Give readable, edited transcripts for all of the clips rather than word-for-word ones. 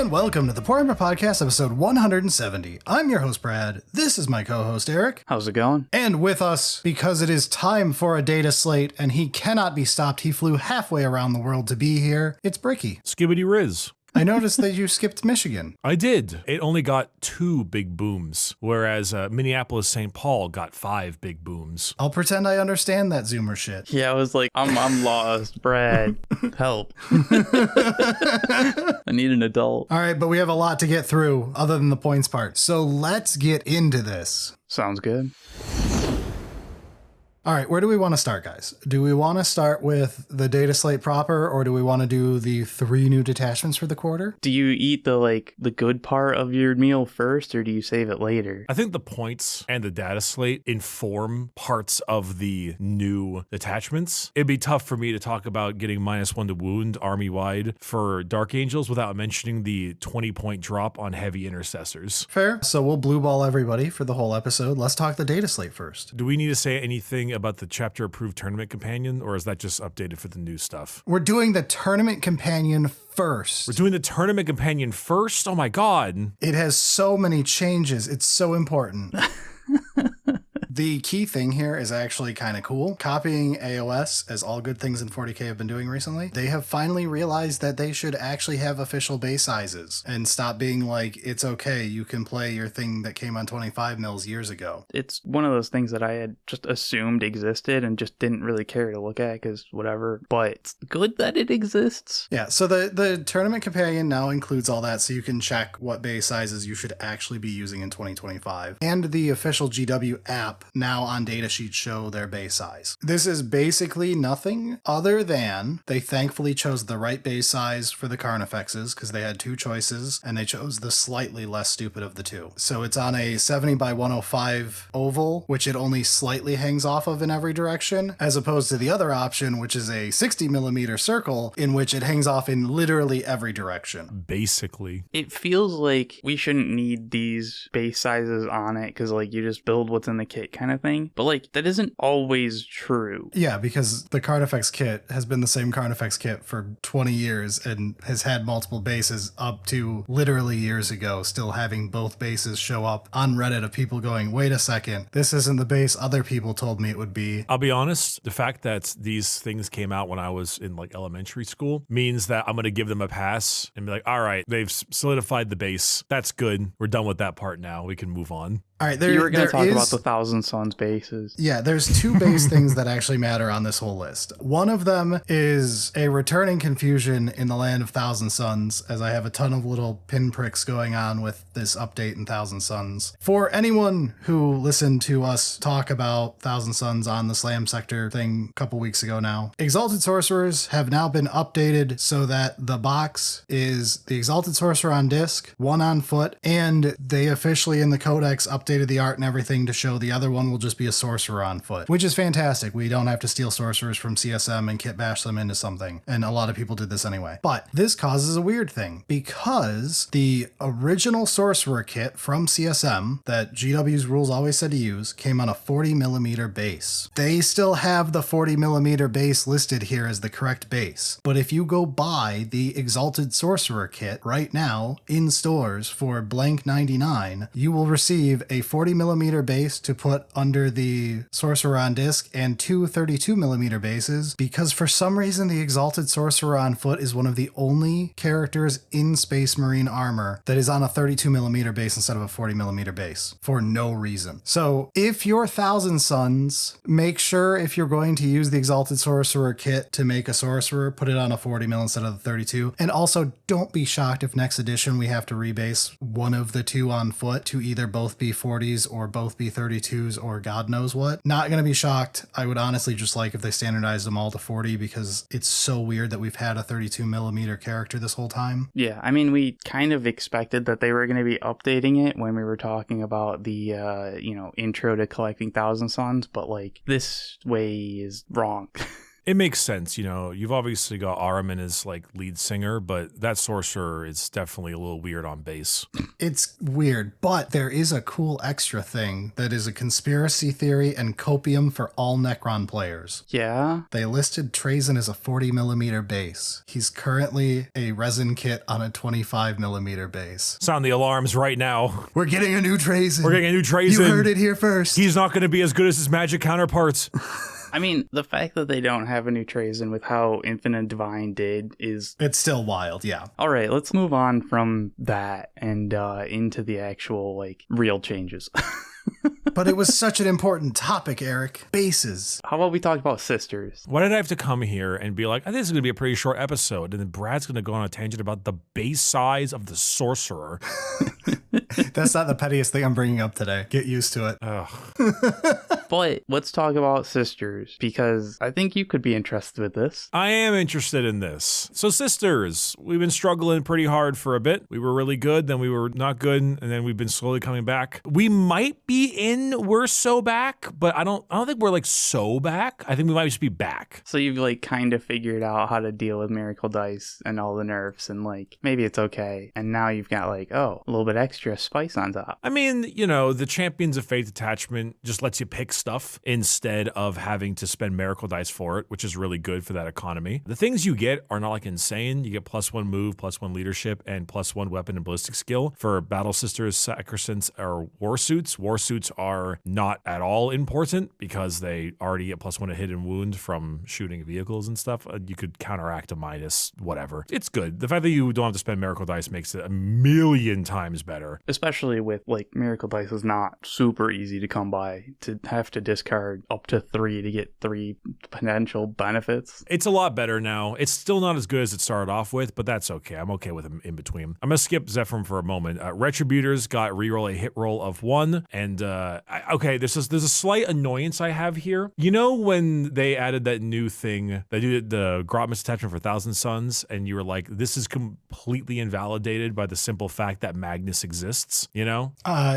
And welcome to the Warhammer Podcast, episode 170. I'm your host, Brad. This is my co-host, Eric. How's it going? And with us, because it is time for a data slate, and he cannot be stopped, he flew halfway around the world to be here, it's Bricky. Skibbity Riz. I noticed that you skipped Michigan. I did. It only got 2 big booms, whereas Minneapolis-St. Paul got 5 big booms. I'll pretend I understand that Zoomer shit. Yeah, I was like, I'm lost, Brad. Help. I need an adult. All right, but we have a lot to get through other than the points part. So let's get into this. Sounds good. All right, where do we want to start, guys? Do we want to start with the data slate proper, or do we want to do the 3 new detachments for the quarter? Do you eat the good part of your meal first, or do you save it later? I think the points and the data slate inform parts of the new detachments. It'd be tough for me to talk about getting -1 to wound army-wide for Dark Angels without mentioning the 20-point drop on heavy intercessors. Fair. So we'll blue ball everybody for the whole episode. Let's talk the data slate first. Do we need to say anything about the chapter approved tournament companion, or is that just updated for the new stuff? We're doing the tournament companion first. We're doing the tournament companion first? Oh my god. It has so many changes. It's so important. The key thing here is actually kind of cool. Copying AOS, as all good things in 40k have been doing recently, they have finally realized that they should actually have official base sizes and stop being like, it's okay, you can play your thing that came on 25 mils years ago. It's one of those things that I had just assumed existed and just didn't really care to look at because whatever, but it's good that it exists. Yeah, so the tournament companion now includes all that, so you can check what base sizes you should actually be using in 2025. And the official GW app now on datasheets show their base size. This is basically nothing other than they thankfully chose the right base size for the Carnifexes because they had 2 choices and they chose the slightly less stupid of the 2. So it's on a 70 by 105 oval, which it only slightly hangs off of in every direction, as opposed to the other option, which is a 60 millimeter circle in which it hangs off in literally every direction. Basically. It feels like we shouldn't need these base sizes on it because you just build what's in the kit kind of thing. But that isn't always true. Yeah, because the Carnifex kit has been the same Carnifex kit for 20 years and has had multiple bases up to literally years ago, still having both bases show up on Reddit of people going, wait a second, this isn't the base other people told me it would be. I'll be honest, the fact that these things came out when I was in elementary school means that I'm going to give them a pass and be like, all right, they've solidified the base. That's good. We're done with that part now. We can move on. All right, you were going to talk about the Thousand Suns bases. Yeah, there's 2 base things that actually matter on this whole list. One of them is a returning confusion in the land of Thousand Suns, as I have a ton of little pinpricks going on with this update in Thousand Suns. For anyone who listened to us talk about Thousand Suns on the Slam Sector thing a couple weeks ago now, Exalted Sorcerers have now been updated so that the box is the Exalted Sorcerer on disc, 1 on foot, and they officially in the Codex updated the art and everything to show the other one will just be a sorcerer on foot, which is fantastic. We don't have to steal sorcerers from CSM and kit bash them into something, and a lot of people did this anyway. But this causes a weird thing because the original sorcerer kit from CSM that GW's rules always said to use came on a 40 millimeter base. They still have the 40 millimeter base listed here as the correct base, but if you go buy the Exalted Sorcerer kit right now in stores for blank 99, you will receive a 40 millimeter base to put under the Sorcerer on disc and 2 32 millimeter bases, because for some reason the Exalted Sorcerer on foot is one of the only characters in Space Marine armor that is on a 32 millimeter base instead of a 40 millimeter base for no reason. So if you're Thousand Suns, make sure if you're going to use the Exalted Sorcerer kit to make a sorcerer, put it on a 40 mil instead of the 32. And also don't be shocked if next edition we have to rebase one of the 2 on foot to either both be 40s or both be 32s or God knows what. Not going to be shocked. I would honestly just like if they standardized them all to 40 because it's so weird that we've had a 32 millimeter character this whole time. Yeah, I mean, we kind of expected that they were going to be updating it when we were talking about the, intro to collecting Thousand Suns, but this way is wrong. It makes sense, you know. You've obviously got Ahriman as like lead singer, but that sorcerer is definitely a little weird on bass. It's weird, but there is a cool extra thing that is a conspiracy theory and copium for all Necron players. Yeah? They listed Trazyn as a 40mm base. He's currently a resin kit on a 25mm base. Sound the alarms right now. We're getting a new Trazyn. We're getting a new Trazyn. You heard it here first. He's not going to be as good as his magic counterparts. I mean, the fact that they don't have a new Trazyn with how Infinite Divine did is... It's still wild, yeah. All right, let's move on from that and into the actual, like, real changes. But it was such an important topic, Eric. Bases. How about we talk about sisters? Why did I have to come here and be like, I think this is going to be a pretty short episode, and then Brad's going to go on a tangent about the base size of the sorcerer? That's not the pettiest thing I'm bringing up today. Get used to it. Ugh. But let's talk about sisters, because I think you could be interested with this. I am interested in this. So sisters, we've been struggling pretty hard for a bit. We were really good, then we were not good, and then we've been slowly coming back. We might be in We're So Back, but I don't think we're like so back. I think we might just be back. So you've like kind of figured out how to deal with Miracle Dice and all the nerfs, and like maybe it's okay. And now you've got like, oh, a little bit extra spice on top. I mean, you know, the Champions of Faith Detachment just lets you pick stuff instead of having to spend Miracle Dice for it, which is really good for that economy. The things you get are not like insane. You get +1 move, +1 leadership, and +1 weapon and ballistic skill. For Battle Sisters, Sacrosanct, or War Suits. War Suits are not at all important because they already get +1 to hit and wound from shooting vehicles and stuff. You could counteract a minus, whatever. It's good. The fact that you don't have to spend Miracle Dice makes it a million times better. Especially with like Miracle Dice is not super easy to come by, to have to discard up to 3 to get 3 potential benefits. It's a lot better now. It's still not as good as it started off with, but that's okay. I'm okay with them in between. I'm going to skip Zephyrim for a moment. Retributors got reroll a hit roll of 1, and okay, there's a slight annoyance I have here. You know when they added that new thing, they did the Grotmus attachment for Thousand Suns, and you were like, this is completely invalidated by the simple fact that Magnus exists, you know?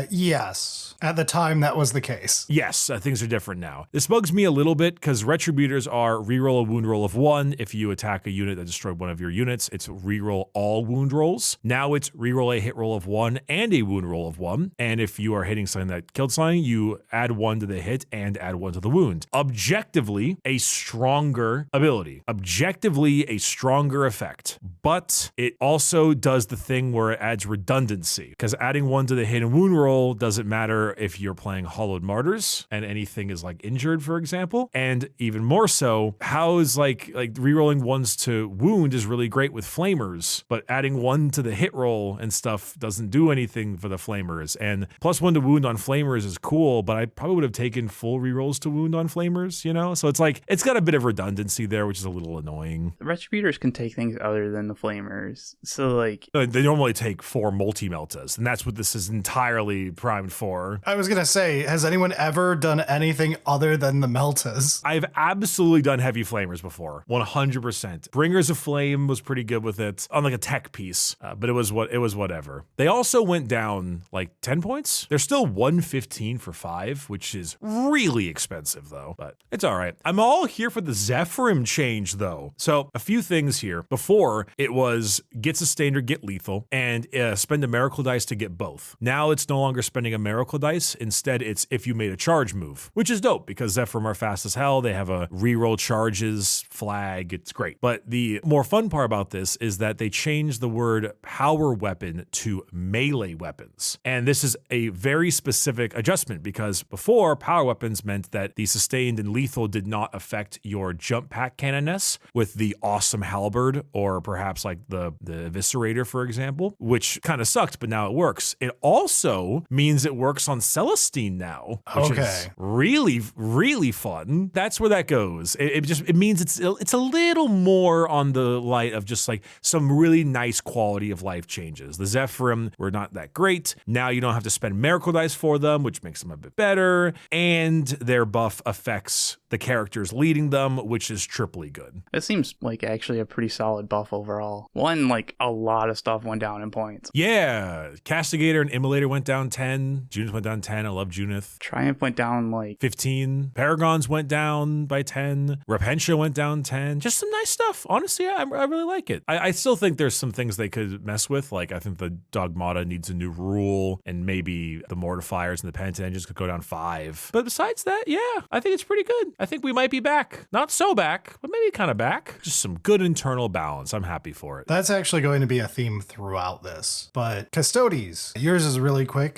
Yes. At the time, that was the case. Yes, things are different now. This bugs me a little bit because Retributors are reroll a wound roll of 1. If you attack a unit that destroyed one of your units, it's reroll all wound rolls. Now it's reroll a hit roll of 1 and a wound roll of 1. And if you are hitting something that killed something, you add 1 to the hit and add 1 to the wound. Objectively, a stronger ability. Objectively, a stronger effect. But it also does the thing where it adds redundancy, because adding 1 to the hit and wound roll doesn't matter if you're playing Hollowed Martyrs and anything is like injured, for example. And even more so, how is like rerolling 1s to wound is really great with Flamers, but adding 1 to the hit roll and stuff doesn't do anything for the Flamers. And +1 to wound on Flamers is cool, but I probably would have taken full rerolls to wound on Flamers, you know? So it's like, it's got a bit of redundancy there, which is a little annoying. The Retributors can take things other than the Flamers. So like... They normally take 4 multi-meltas, and that's what this is entirely primed for. I was going to say, has anyone ever done anything other than the Meltas? I've absolutely done heavy Flamers before, 100%. Bringers of Flame was pretty good with it on like a tech piece, but it was whatever. They also went down like 10 points. They're still 115 for 5, which is really expensive though, but it's all right. I'm all here for the Zephyrim change though. So a few things here. Before, it was get sustained or get lethal, and spend a Miracle Dice to get both. Now it's no longer spending a Miracle Dice. Instead, it's if you made a charge move, which is dope because Zephyrim are fast as hell. They have a reroll charges flag. It's great. But the more fun part about this is that they changed the word power weapon to melee weapons. And this is a very specific adjustment because before, power weapons meant that the sustained and lethal did not affect your jump pack canoness with the awesome halberd or perhaps like the eviscerator, for example, which kind of sucked, but now it works. It also means it works on Celestine now, which is really, really fun. That's where that goes. It means it's a little more on the light of just like some really nice quality of life changes. The Zephyrim were not that great. Now you don't have to spend Miracle Dice for them, which makes them a bit better, and their buff affects the characters leading them, which is triply good. It seems like actually a pretty solid buff overall. One, like a lot of stuff went down in points. Yeah, Castigator and Immolator went down 10. Junith went down 10. I love Junith. Triumph went down like 15. Paragons went down by 10. Repentia went down 10. Just some nice stuff. Honestly, I really like it. I still think there's some things they could mess with. Like, I think the Dogmata needs a new rule, and maybe the Mortifiers and the Penitent Engines could go down 5. But besides that, yeah, I think it's pretty good. I think we might be back. Not so back, but maybe kind of back. Just some good internal balance. I'm happy for it. That's actually going to be a theme throughout this. But Custodes, yours is really quick.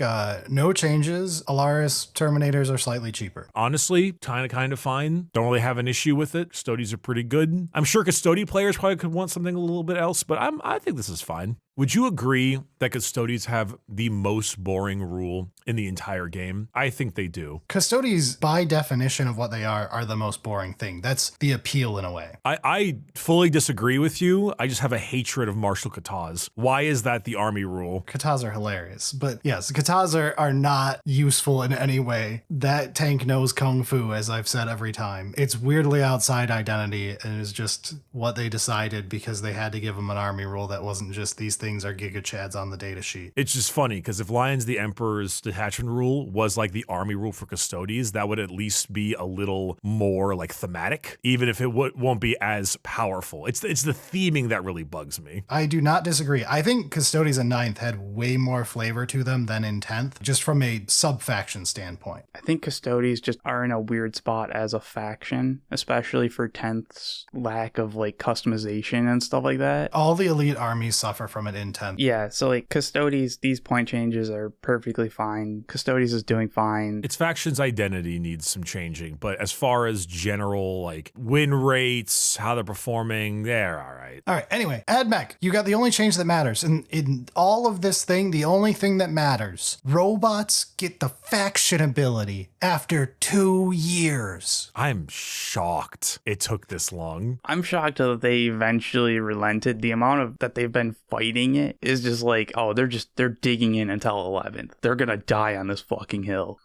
No changes. Alaris Terminators are slightly cheaper. Honestly, kind of fine. Don't really have an issue with it. Custodes are pretty good. I'm sure Custodian players probably could want something a little bit else, but I think this is fine. Would you agree that Custodes have the most boring rule in the entire game? I think they do. Custodes, by definition of what they are the most boring thing. That's the appeal in a way. I fully disagree with you. I just have a hatred of martial katas. Why is that the army rule? Katas are hilarious. But yes, katas are not useful in any way. That tank knows kung fu, as I've said every time. It's weirdly outside identity, and it's just what they decided because they had to give them an army rule that wasn't just these things are Giga Chads on the data sheet. It's just funny because if Lions the Emperor's detachment rule was like the army rule for Custodes, that would at least be a little more like thematic, even if it won't be as powerful. It's the theming that really bugs me. I do not disagree. I think Custodes in 9th had way more flavor to them than in 10th, just from a sub-faction standpoint. I think Custodes just are in a weird spot as a faction, especially for 10th's lack of like customization and stuff like that. All the elite armies suffer from it in 10th. Yeah, so like Custodes, these point changes are perfectly fine. Custodes is doing fine. Its faction's identity needs some changing, but as far as general like win rates, how they're performing, they're all right. All right, anyway, AdMech, you got the only change that matters. And in all of this thing, the only thing that matters, robots get the faction ability after 2 years. I'm shocked it took this long. I'm shocked that they eventually relented. The amount of that they've been fighting it is just like, oh, they're digging in until 11th. They're gonna die on this fucking hill.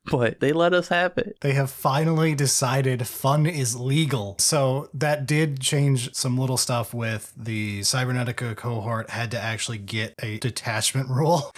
But they let us have it. They have finally decided fun is legal. So that did change some little stuff with the Cybernetica cohort had to actually get a detachment rule.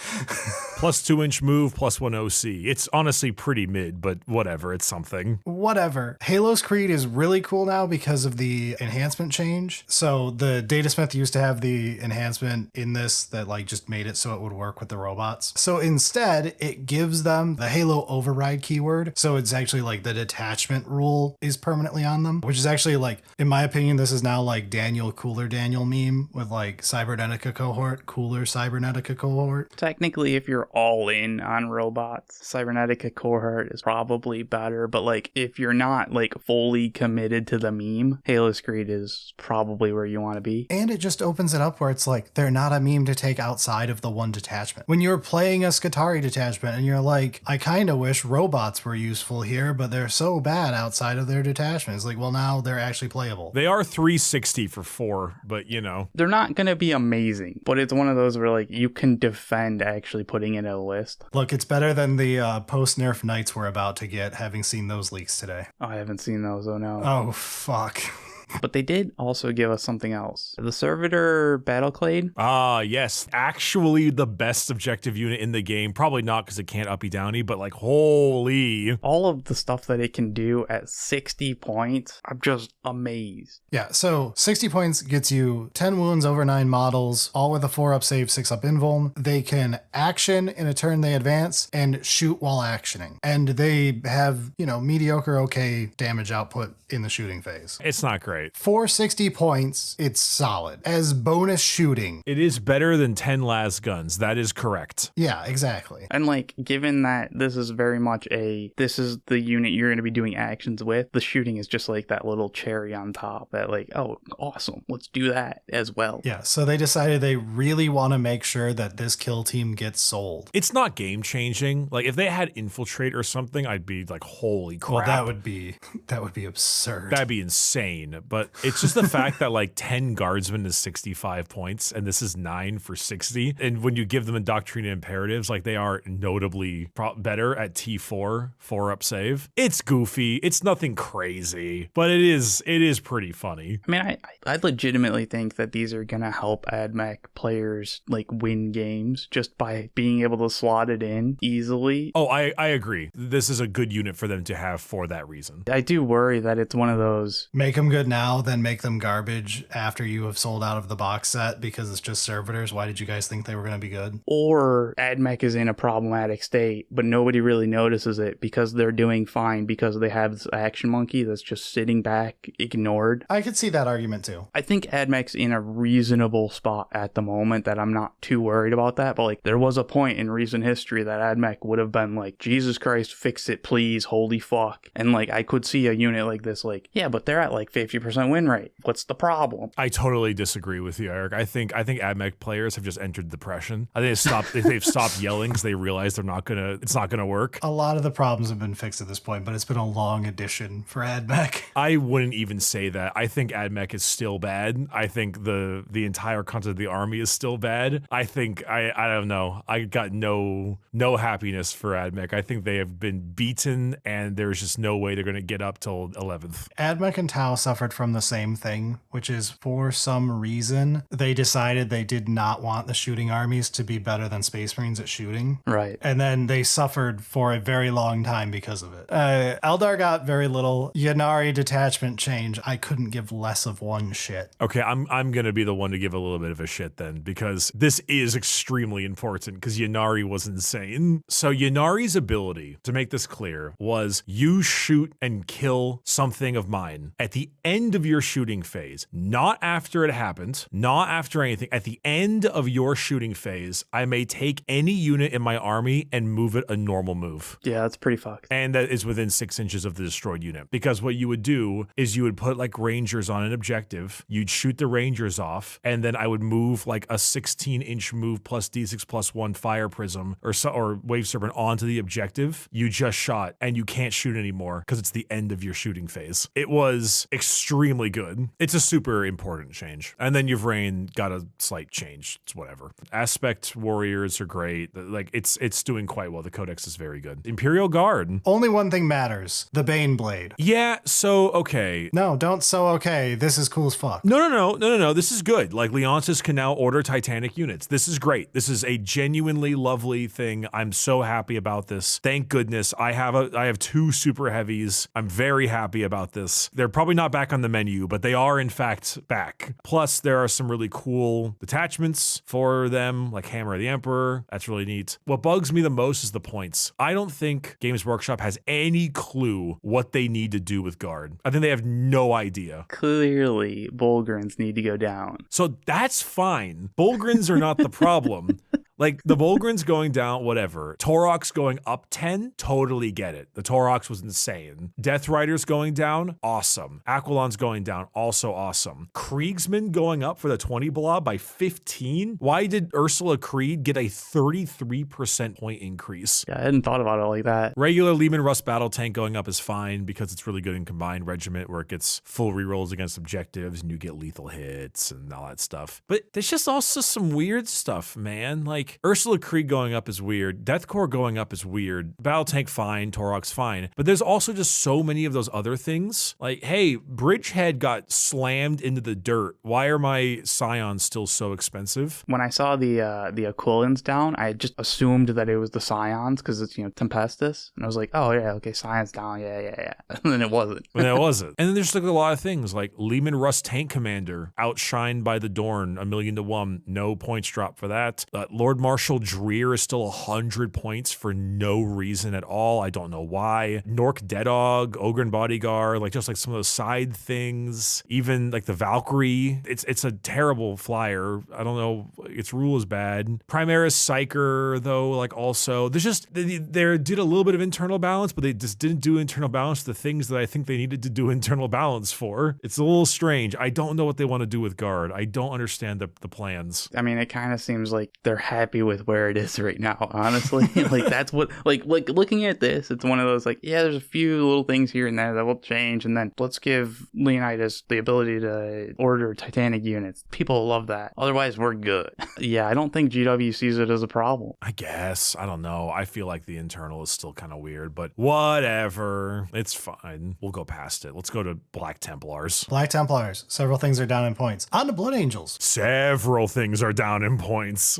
Plus 2-inch move, plus 1 OC. It's honestly pretty mid, but whatever, it's something. Whatever. Halo's Creed is really cool now because of the enhancement change. So the Datasmith used to have the enhancement in this that like just made it so it would work with the robots. So instead, it gives them the Halo override keyword. So it's actually like the detachment rule is permanently on them, which is actually like, in my opinion, this is now like Cooler Daniel meme with like Cybernetica cohort, cooler Cybernetica cohort. Technically, if you're all in on robots, Cybernetica cohort is probably better, but like if you're not like fully committed to the meme, Halo's Creed is probably where you want to be. And it just opens it up where it's like they're not a meme to take outside of the one detachment. When you're playing a Skitarii detachment and you're like, I kind of wish robots were useful here, but they're so bad outside of their detachment. It's like, well, now they're actually playable. They are 360 for 4, but you know. They're not going to be amazing, but it's one of those where like you can defend actually putting it in a list. Look, it's better than the post-nerf knights we're about to get, having seen those leaks today. Oh, I haven't seen those. Oh, no. Oh, fuck. But they did also give us something else. The Servitor Battleclade. Ah, yes. Actually the best objective unit in the game. Probably not because it can't uppy downy, but like, holy. All of the stuff that it can do at 60 points, I'm just amazed. Yeah, so 60 points gets you 10 wounds over 9 models, all with a 4-up save, 6-up invuln. They can action in a turn they advance and shoot while actioning. And they have, mediocre, okay damage output in the shooting phase. It's not great. For 60 points, it's solid. As bonus shooting. It is better than 10 las guns. That is correct. Yeah, exactly. And like, given that this is very much this is the unit you're going to be doing actions with, the shooting is just like that little cherry on top that like, oh, awesome. Let's do that as well. Yeah, so they decided they really want to make sure that this kill team gets sold. It's not game changing. Like if they had infiltrate or something, I'd be like, holy crap. Well, that would be absurd. That'd be insane. but it's just the fact that like 10 guardsmen is 65 points and this is 9 for 60. And when you give them Indoctrina Imperatives, like they are notably better at T4, 4-up save. It's goofy. It's nothing crazy, but it is pretty funny. I mean, I legitimately think that these are going to help AdMech players like win games just by being able to slot it in easily. Oh, I agree. This is a good unit for them to have for that reason. I do worry that it's one of those. Make them good now, then make them garbage after you have sold out of the box set because it's just servitors. Why did you guys think they were going to be good? Or AdMech is in a problematic state, but nobody really notices it because they're doing fine because they have this action monkey that's just sitting back, ignored. I could see that argument too. I think AdMech's in a reasonable spot at the moment that I'm not too worried about that, but like there was a point in recent history that AdMech would have been like, Jesus Christ, fix it, please, holy fuck. And like I could see a unit like this, like, yeah, but they're at like 50% win rate. What's the problem? I totally disagree with you, Eric. I think AdMech players have just entered depression. I think they've stopped yelling because they realize it's not gonna work. A lot of the problems have been fixed at this point, but it's been a long edition for AdMech. I wouldn't even say that. I think AdMech is still bad. I think the entire concept of the army is still bad. I think I don't know. I got no happiness for AdMech. I think they have been beaten and there's just no way they're going to get up till 11th. AdMech and Tau suffered from the same thing, which is for some reason they decided they did not want the shooting armies to be better than Space Marines at shooting. Right. And then they suffered for a very long time because of it. Eldar got very little. Ynnari detachment change. I couldn't give less of one shit. Okay, I'm going to be the one to give a little bit of a shit then, because this is extremely important because Ynnari was insane. So Ynnari's ability, to make this clear, was you shoot and kill something of mine at the end of your shooting phase, not after it happened, not after anything. At the end of your shooting phase, I may take any unit in my army and move it a normal move. Yeah, that's pretty fucked. And that is within 6 inches of the destroyed unit. Because what you would do is you would put like rangers on an objective, you'd shoot the rangers off, and then I would move like a 16-inch move plus D6 plus 1 fire prism or wave serpent onto the objective. You just shot and you can't shoot anymore because it's the end of your shooting phase. It was extremely good. It's a super important change. And then Yvrain got a slight change. It's whatever. Aspect warriors are great. Like it's doing quite well. The codex is very good. Imperial Guard. Only one thing matters. The Bane Blade. Yeah, so okay. No, don't so okay. This is cool as fuck. No. This is good. Like Leontis can now order Titanic units. This is great. This is a genuinely lovely thing. I'm so happy about this. Thank goodness. I have 2 super heavies. I'm very happy about this. They're probably not back on the menu, but they are in fact back. Plus, there are some really cool detachments for them, like Hammer of the Emperor. That's really neat. What bugs me the most is the points. I don't think Games Workshop has any clue what they need to do with Guard. I think they have no idea. Clearly, Bulgrins need to go down. So that's fine. Bulgrins are not the problem. Like, the Bulgrins going down, whatever. Taurox going up 10, totally get it. The Taurox was insane. Death Riders going down, awesome. Aquilons going down, also awesome. Kriegsmen going up for the 20 blob by 15? Why did Ursula Creed get a 33% point increase? Yeah, I hadn't thought about it like that. Regular Leman Russ Battle Tank going up is fine because it's really good in Combined Regiment where it gets full rerolls against objectives and you get lethal hits and all that stuff. But there's just also some weird stuff, man. Like, Ursula Creed going up is weird. Deathcore going up is weird. Battle Tank fine. Taurox fine. But there's also just so many of those other things. Like, hey, Bridgehead got slammed into the dirt. Why are my Scions still so expensive? When I saw the Aquilans down, I just assumed that it was the Scions because it's, Tempestus. And I was like, oh yeah, okay, Scions down. Yeah. And then it wasn't. And it wasn't. And then there's like a lot of things like Leman Russ Tank Commander, outshined by the Dorn, 1,000,000-1. No points drop for that. Lord Marshal Dreer is still 100 points for no reason at all. I don't know why. Nork Deadog, Ogren Bodyguard, like just like some of those side things. Even like the Valkyrie, it's a terrible flyer. I don't know. Its rule is bad. Primaris Psyker, though, like also, there's just, they did a little bit of internal balance, but they just didn't do internal balance the things that I think they needed to do internal balance for. It's a little strange. I don't know what they want to do with Guard. I don't understand the plans. I mean, it kind of seems like they're happy happy with where it is right now, honestly. Like that's what like looking at this, it's one of those like, yeah, there's a few little things here and there that will change, and then let's give Leonidas the ability to order Titanic units. People love that. Otherwise, we're good. Yeah, I don't think GW sees it as a problem. I guess. I don't know. I feel like the internal is still kind of weird, but whatever. It's fine. We'll go past it. Let's go to Black Templars. Black Templars. Several things are down in points. On to Blood Angels. Several things are down in points.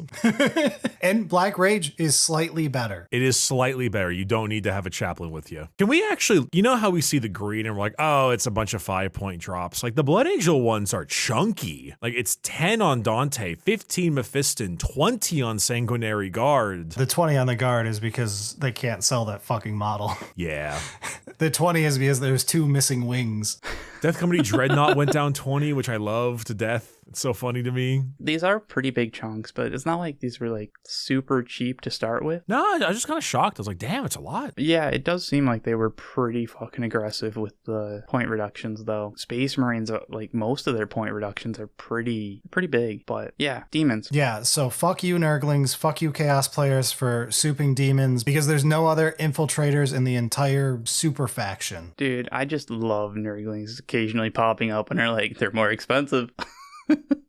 And Black Rage is slightly better. It is slightly better. You don't need to have a chaplain with you. Can we actually, you know how we see the green and we're like, oh, it's a bunch of 5-point drops. Like the Blood Angel ones are chunky. Like it's 10 on Dante, 15 Mephiston, 20 on Sanguinary Guard. The 20 on the guard is because they can't sell that fucking model. Yeah. The 20 is because there's 2 missing wings. Death Company Dreadnought went down 20, which I love to death. It's so funny to me. These are pretty big chunks, but it's not like these were like super cheap to start with. No, I was just kind of shocked. I was like, damn, it's a lot. Yeah, it does seem like they were pretty fucking aggressive with the point reductions, though. Space Marines, like most of their point reductions are pretty big. But yeah, demons. Yeah, so fuck you, Nurglings. Fuck you, Chaos players, for souping demons, because there's no other infiltrators in the entire super faction. Dude, I just love Nurglings occasionally popping up and they're more expensive.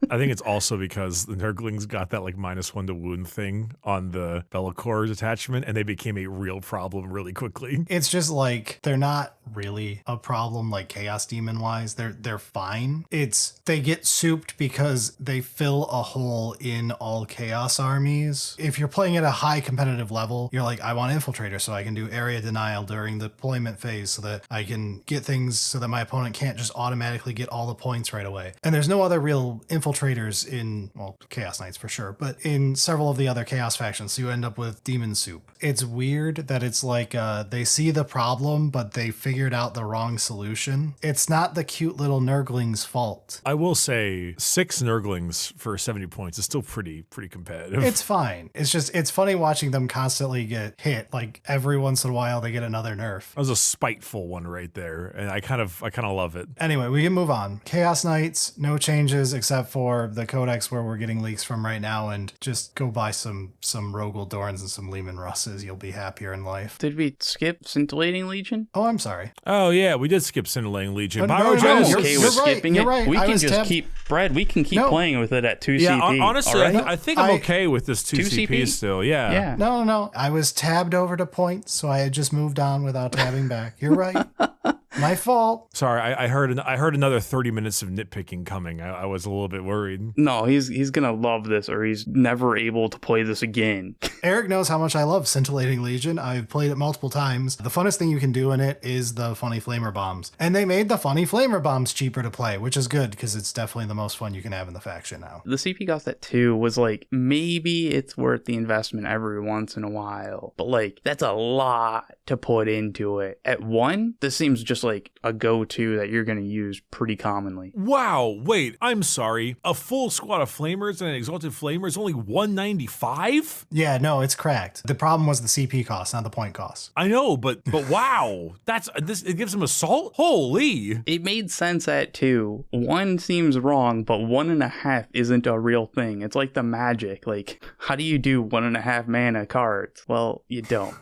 I think it's also because the Nurglings got that like -1 to wound thing on the Be'lakor detachment, and they became a real problem really quickly. It's just like they're not really a problem like Chaos Demon wise. They're fine. It's they get souped because they fill a hole in all Chaos armies. If you're playing at a high competitive level, you're like, I want infiltrators so I can do area denial during the deployment phase so that I can get things so that my opponent can't just automatically get all the points right away. And there's no other real infiltrators in, well, Chaos Knights for sure, but in several of the other Chaos factions, so you end up with Demon Soup. It's weird that it's like they see the problem, but they figured out the wrong solution. It's not the cute little Nurglings' fault. I will say 6 Nurglings for 70 points is still pretty competitive. It's fine. It's just, it's funny watching them constantly get hit. Like every once in a while they get another nerf. That was a spiteful one right there, and I kind of love it. Anyway, we can move on. Chaos Knights, no changes except for the Codex where we're getting leaks from right now, and just go buy some Rogel Dorns and some Lehman Russes. You'll be happier in life. Did we skip Scintillating Legion? Oh, I'm sorry. Oh yeah, we did skip Scintillating Legion. No, I'm okay with skipping it. Right. We can just keep, Brad, we can keep playing with it at 2 CP. Yeah, honestly, right? I think I'm okay with this 2 CP still. Yeah. No. I was tabbed over to points, so I had just moved on without tabbing back. You're right. My fault. Sorry, I heard another 30 minutes of nitpicking coming. I was a little bit worried. No, he's gonna love this, or he's never able to play this again. Eric knows how much I love Scintillating Legion. I've played it multiple times. The funnest thing you can do in it is the funny flamer bombs. And they made the funny flamer bombs cheaper to play, which is good because it's definitely the most fun you can have in the faction now. The CP cost at 2 was like, maybe it's worth the investment every once in a while. But like, that's a lot to put into it. At 1, this seems just like a go-to that you're going to use pretty commonly. Wow, wait, I'm sorry. A full squad of flamers and an exalted flamer is only 195? Yeah, no, it's cracked. The problem was the CP cost, not the point cost. I know, but wow, it gives them assault? Holy. It made sense at 2. 1 seems wrong, but 1.5 isn't a real thing. It's like the magic. Like, how do you do 1.5 mana cards? Well, you don't.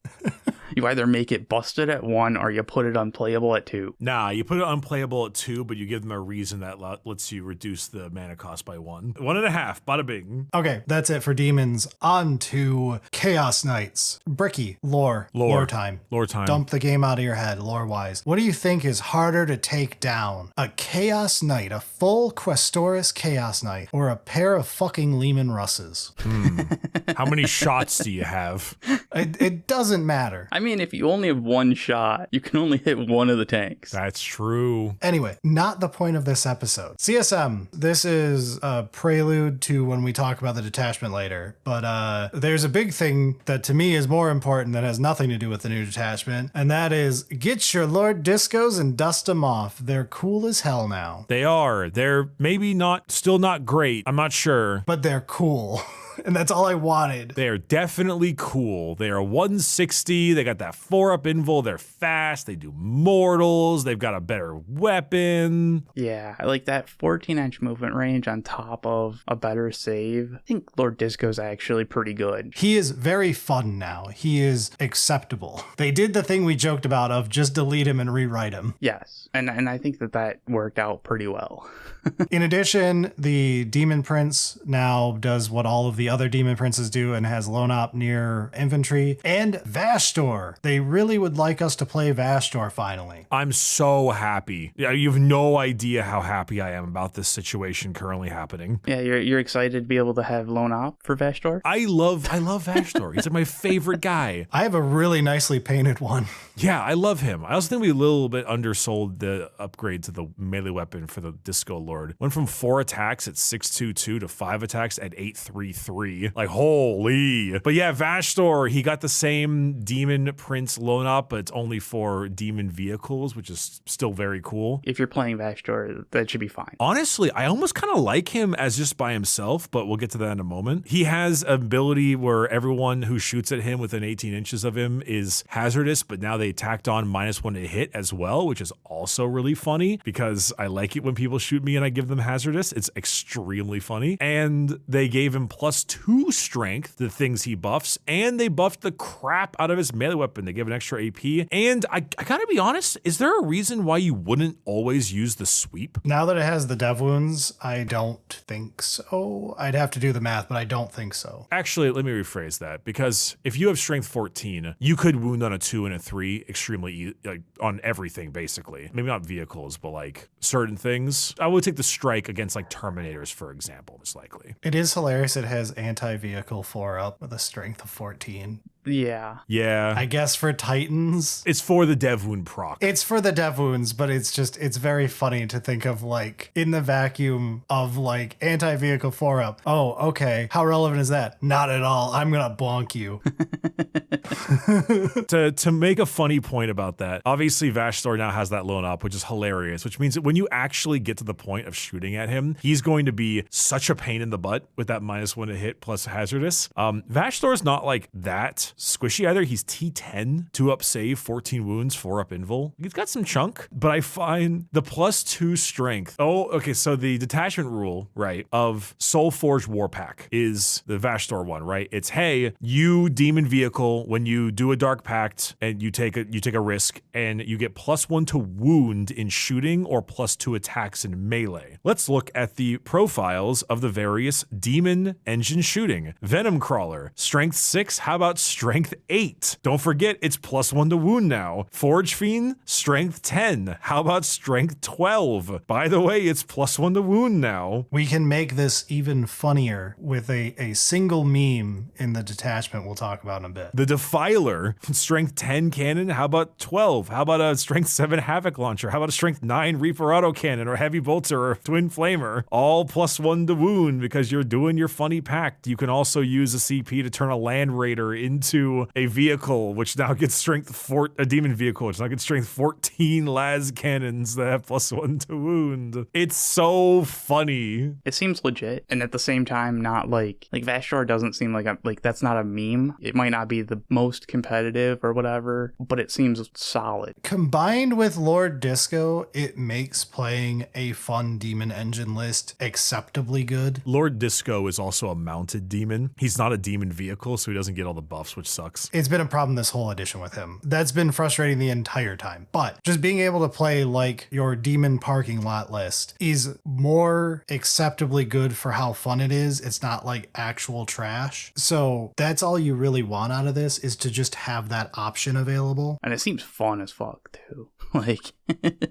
You either make it busted at 1 or you put it unplayable at 2. Nah, you put it unplayable at 2, but you give them a reason that lets you reduce the mana cost by 1. 1.5, bada bing. Okay, that's it for demons. On to Chaos Knights. Bricky, lore time. Lore time. Dump the game out of your head, lore-wise. What do you think is harder to take down? A Chaos Knight, a full Questoris Chaos Knight, or a pair of fucking Lehman Russes? How many shots do you have? It doesn't matter. I mean, if you only have 1 shot, you can only hit 1 of the tanks. That's true. Anyway, not the point of this episode. CSM, this is a prelude to when we talk about the detachment later, but there's a big thing that to me is more important that has nothing to do with the new detachment, and that is get your Lord Discos and dust them off. They're cool as hell now. They are. They're maybe still not great. I'm not sure. But they're cool. And that's all I wanted. They are definitely cool. They are 160. They got that 4-up invul. They're fast. They do mortals. They've got a better weapon. Yeah, I like that 14-inch movement range on top of a better save. I think Lord Disco's actually pretty good. He is very fun now. He is acceptable. They did the thing we joked about of just delete him and rewrite him. Yes, and I think that worked out pretty well. In addition, the Demon Prince now does what all of the other Demon Princes do and has lone op near infantry. And Vashtor. They really would like us to play Vashtor finally. I'm so happy. Yeah, you have no idea how happy I am about this situation currently happening. Yeah, you're excited to be able to have lone op for Vashtor? I love Vashtor. He's like my favorite guy. I have a really nicely painted one. Yeah, I love him. I also think we a little bit undersold the upgrade to the melee weapon for the Disco Lord. Went from 4 attacks at 622 to 5 attacks at 833. Like, holy. But yeah, Vashtor, he got the same Demon Prince lone op, but it's only for demon vehicles, which is still very cool. If you're playing Vashtor, that should be fine. Honestly, I almost kind of like him as just by himself, but we'll get to that in a moment. He has an ability where everyone who shoots at him within 18 inches of him is hazardous, but now they tacked on -1 to hit as well, which is also really funny because I like it when people shoot me and I give them hazardous. It's extremely funny. And they gave him +2 strength, the things he buffs, and they buffed the crap out of his melee weapon. They give an extra AP. And I gotta be honest, is there a reason why you wouldn't always use the sweep? Now that it has the dev wounds, I don't think so. I'd have to do the math, but I don't think so. Actually, let me rephrase that, because if you have strength 14, you could wound on a 2 and a 3 extremely like on everything, basically. Maybe not vehicles, but like certain things. I would take the strike against like Terminators, for example, most likely. It is hilarious. It has anti-vehicle 4-up with a strength of 14. Yeah. Yeah. I guess for Titans. It's for the dev wound proc. It's for the dev wounds, but it's very funny to think of like in the vacuum of like anti-vehicle 4-up. Oh, okay. How relevant is that? Not at all. I'm going to bonk you. To make a funny point about that, obviously Vashtor now has that lone op, which is hilarious, which means that when you actually get to the point of shooting at him, he's going to be such a pain in the butt with that -1 to hit plus hazardous. Vashtor's not like that squishy either. He's T10, 2-up save, 14 wounds, 4-up invul. He's got some chunk, but I find the +2 strength. Oh, okay, so the detachment rule, right, of Soulforged Warpack is the Vashtor one, right? It's, hey, you demon vehicle, when you do a Dark Pact and you take a risk and you get +1 to wound in shooting or +2 attacks in melee. Let's look at the profiles of the various demon engine shooting. Venom Crawler, strength 6, how about strength 8? Don't forget, it's +1 to wound now. Forge Fiend, strength 10. How about strength 12? By the way, it's +1 to wound now. We can make this even funnier with a single meme in the detachment we'll talk about in a bit. The Defiler, strength 10 cannon. How about 12? How about a strength 7 Havoc Launcher? How about a strength 9 Reaper Autocannon or Heavy Bolter or Twin Flamer? All +1 to wound because you're doing your funny pact. You can also use a CP to turn a Land Raider into a vehicle, which now gets strength 4, a demon vehicle, which now gets strength 14 las cannons that have +1 to wound. It's so funny. It seems legit, and at the same time, not like Vashtor doesn't seem like that's not a meme. It might not be the most competitive or whatever, but it seems solid. Combined with Lord Disco, it makes playing a fun demon engine list acceptably good. Lord Disco is also a mounted demon. He's not a demon vehicle, so he doesn't get all the buffs, which sucks. It's been a problem this whole edition with him. That's been frustrating the entire time. But just being able to play like your demon parking lot list is more acceptably good for how fun it is. It's not like actual trash. So that's all you really want out of this, is to just have that option available. And it seems fun as fuck too. Like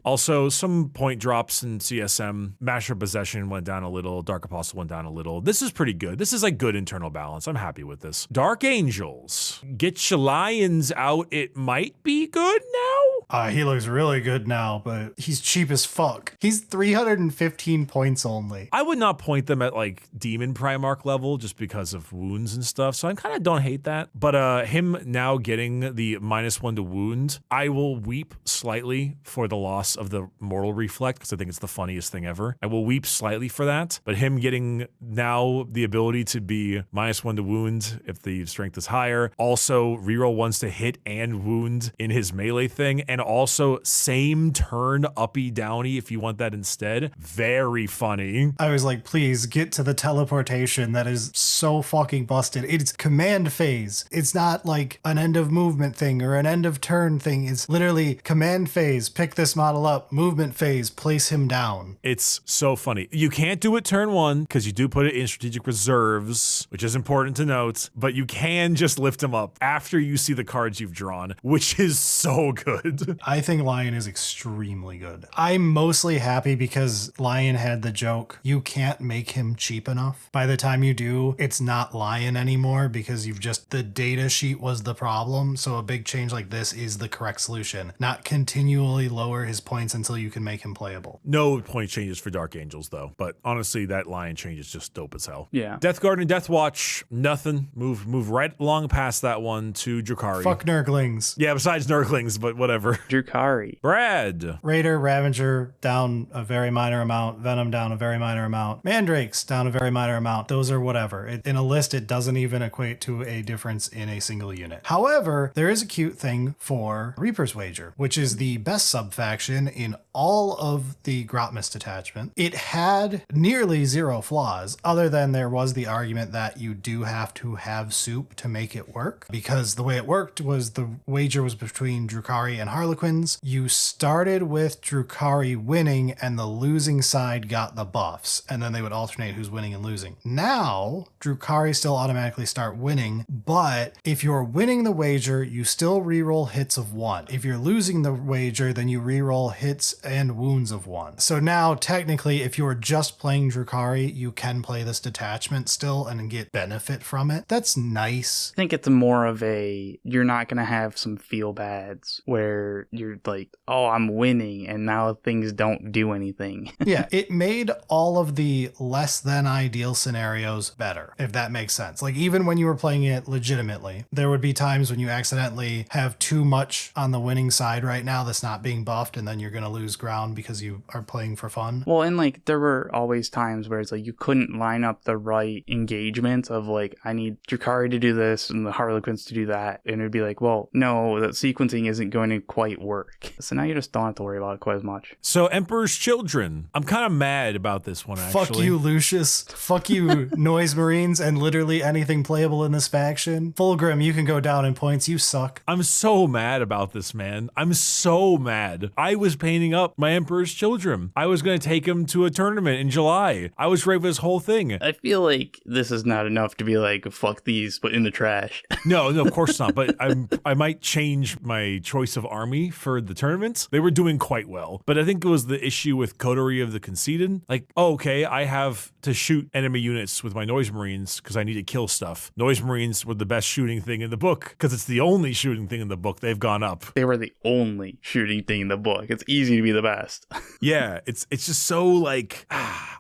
also, some point drops in CSM. Master Possession went down a little. Dark Apostle went down a little. This is pretty good. This is like good internal balance. I'm happy with this. Dark Angels. Get your lions out. It might be good now. He looks really good now, but he's cheap as fuck. He's 315 points only. I would not point them at like Demon Primarch level just because of wounds and stuff, so I kind of don't hate that. But him now getting the -1 to wound, I will weep slightly for the loss of the Mortal Reflect because I think it's the funniest thing ever. I will weep slightly for that, but him getting now the ability to be -1 to wound if the strength is higher, also reroll ones to hit and wound in his melee thing, and also same turn uppy downy if you want that instead. Very funny. I was like, please get to the teleportation that is so fucking busted. It's command phase. It's not like an end of movement thing or an end of turn thing. It's literally command phase, pick this model up, movement phase, place him down. It's so funny. You can't do it turn 1 because you do put it in strategic reserves, which is important to note, but you can just lift him up after you see the cards you've drawn, which is so good. I think Lion is extremely good. I'm mostly happy because Lion had the joke, you can't make him cheap enough. By the time you do, it's not Lion anymore because the data sheet was the problem. So a big change like this is the correct solution. Not continually lower his points until you can make him playable. No point changes for Dark Angels though, but honestly, that Lion change is just dope as hell. Yeah. Death Guard and Deathwatch, nothing. Move right along past that one to Drukhari. Fuck Nurglings. Yeah, besides Nurglings, but whatever. Drukhari. Brad. Raider, Ravager down a very minor amount. Venom down a very minor amount. Mandrakes down a very minor amount. Those are whatever. In a list, it doesn't even equate to a difference in a single unit. However, there is a cute thing for Reaper's Wager, which is the best sub-faction in all of the Grotmist detachment. It had nearly zero flaws, other than there was the argument that you do have to have soup to make it work, because the way it worked was the wager was between Drukhari and Harlequins. You started with Drukhari winning and the losing side got the buffs, and then they would alternate who's winning and losing. Now, Drukhari still automatically start winning, but if you're winning the wager, you still reroll hits of 1. If you're losing the wager, then you reroll hits and wounds of 1. So now, technically, if you're just playing Drukhari, you can play this detachment still and get benefit from it. That's nice. I think it's more of you're not going to have some feel bads where you're like, oh, I'm winning and now things don't do anything. Yeah, it made all of the less than ideal scenarios better, if that makes sense. Like, even when you were playing it legitimately, there would be times when you accidentally have too much on the winning side right now that's not being buffed, and then you're going to lose ground because you are playing for fun. Well, and like, there were always times where it's like you couldn't line up the right engagement of like, I need Drukhari to do this and the Harlequins to do that. And it'd be like, well, no, that sequencing isn't going to quite work. So now you just don't have to worry about it quite as much. So Emperor's Children. I'm kind of mad about this one, actually. Fuck you, Lucius. Fuck you, Noise Marines, and literally anything playable in this faction. Fulgrim, you can go down in points. You suck. I'm so mad about this, man. I'm so mad. I was painting up my Emperor's Children. I was going to take him to a tournament in July. I was ready for this whole thing. I feel like this is not enough to be like, fuck these, put in the trash. No, of course not. But I might change my choice of army for the tournament. They were doing quite well. But I think it was the issue with Coterie of the Conceited. Like, oh, okay, I have to shoot enemy units with my Noise Marines because I need to kill stuff. Noise Marines were the best shooting thing in the book because it's the only shooting thing in the book. They've gone up. They were the only shooting thing in the book. It's easy to be the best. Yeah, it's just so like,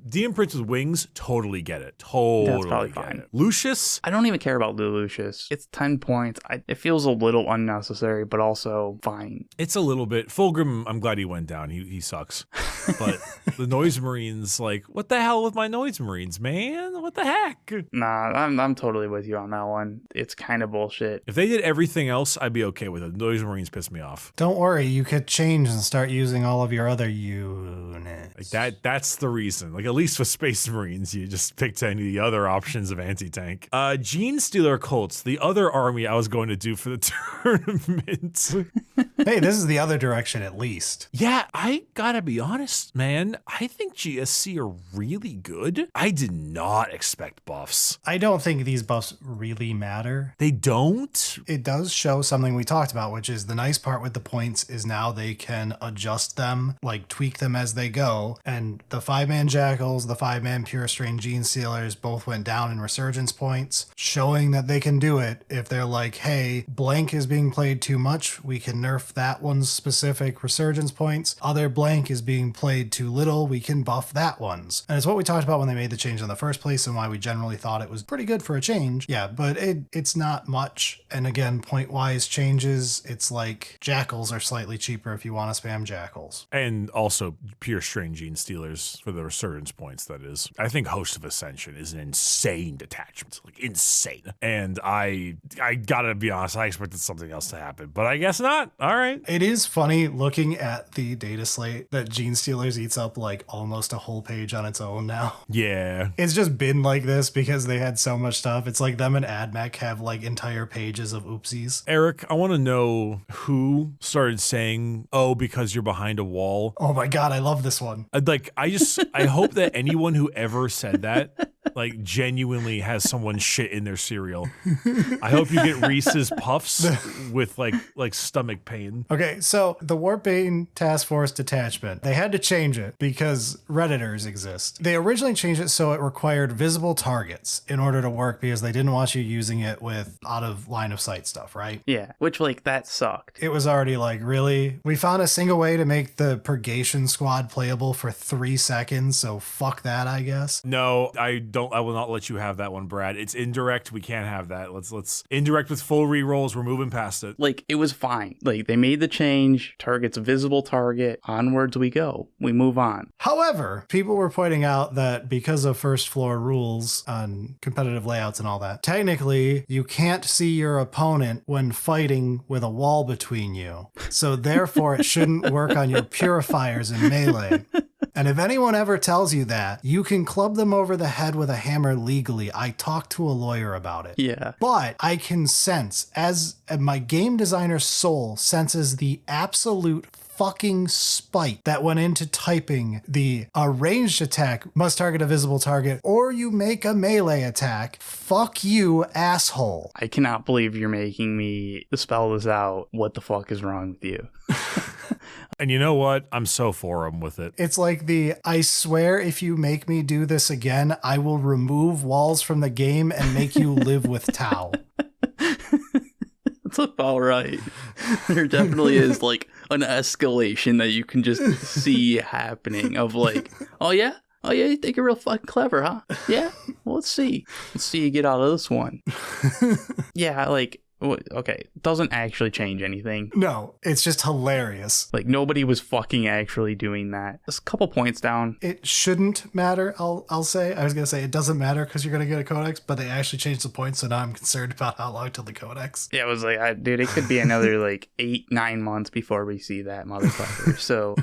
DM Prince with Wings, totally get it. Totally That's probably get fine. it. Lucius? I don't even care about Lucius. It's 10 points. It feels a little unnecessary, but also fine. It's a little bit. Fulgrim, I'm glad he went down. He sucks. But the Noise Marines, like, what the hell with my Noise Marines, man? What the heck? Nah, I'm totally with you on that one. It's kind of bullshit. If they did everything else, I'd be okay with it. Noise Marines piss me off. Don't worry, you could change and start using all of your other units. Like that's the reason. Like, at least with Space Marines, you just picked any of the other options of anti-tank. Genestealer Cults, the other army I was going to do for the tournament. Hey, this is the other direction at least. Yeah, I gotta be honest, man. I think GSC are really good. I did not expect buffs. I don't think these buffs really matter. They don't? It does show something we talked about, which is the nice part with the points is now they can adjust them, like tweak them as they go. And the 5-man Jackals, the 5-man Pure Strain Genestealers both went down in resurgence points, showing that they can do it. If they're like, hey, blank is being played too much, we can nerf that one's specific resurgence points. Other blank is being played too little, we can buff that one's. And it's what we talked about when they made the change in the first place and why we generally thought it was pretty good for a change. Yeah, but it's not much. And again, point-wise changes, it's like jackals are slightly cheaper if you want to spam jackals. And also pure strain Genestealers for the resurgence points, that is. I think Host of Ascension is an insane detachment. Like, insane. And I gotta be honest, I expected something else to happen, but I guess not. All right. It is funny looking at the data slate that Genestealers eats up like almost a whole page on its own now. Yeah. It's just been like this because they had so much stuff. It's like them and AdMech have like entire pages of oopsies. Eric, I want to know who started saying, oh, because you're behind a wall. Oh my God, I love this one. I hope that anyone who ever said that, like, genuinely has someone shit in their cereal. I hope you get Reese's Puffs with like stomach pain. Okay, so the Warpbane Task Force Detachment, they had to change it because Redditors exist. They originally changed it so it required visible targets in order to work because they didn't want you using it with out of line of sight stuff, right? Yeah, which, like, that sucked. It was already like, really? We found a single way to make the Purgation Squad playable for 3 seconds, so fuck that, I guess. No, I will not let you have that one, Brad. It's indirect. We can't have that. Let's indirect with full rerolls. We're moving past it. Like, it was fine. Like, they made the change. Target's a visible target. Onwards we go. We move on. However, people were pointing out that because of first floor rules on competitive layouts and all that, technically you can't see your opponent when fighting with a wall between you. So therefore it shouldn't work on your purifiers in melee. And if anyone ever tells you that, you can club them over the head with a hammer legally. I talked to a lawyer about it. Yeah. But I can sense, as my game designer's soul senses the absolute fucking spite that went into typing the ranged attack must target a visible target, or you make a melee attack. Fuck you, asshole. I cannot believe you're making me spell this out. What the fuck is wrong with you? And you know what? I'm so for him with it. It's like I swear if you make me do this again, I will remove walls from the game and make you live with Tau. That's about right. There definitely is like an escalation that you can just see happening of like, oh yeah, you think you're real fucking clever, huh? Yeah? Well, let's see you get out of this one. Yeah, like, okay, doesn't actually change anything. No, it's just hilarious. Like, nobody was fucking actually doing that. Just a couple points down. It shouldn't matter, I'll say. I was going to say it doesn't matter because you're going to get a codex, but they actually changed the points, so now I'm concerned about how long till the codex. Yeah, it was like, dude, it could be another like 8-9 months before we see that motherfucker. So,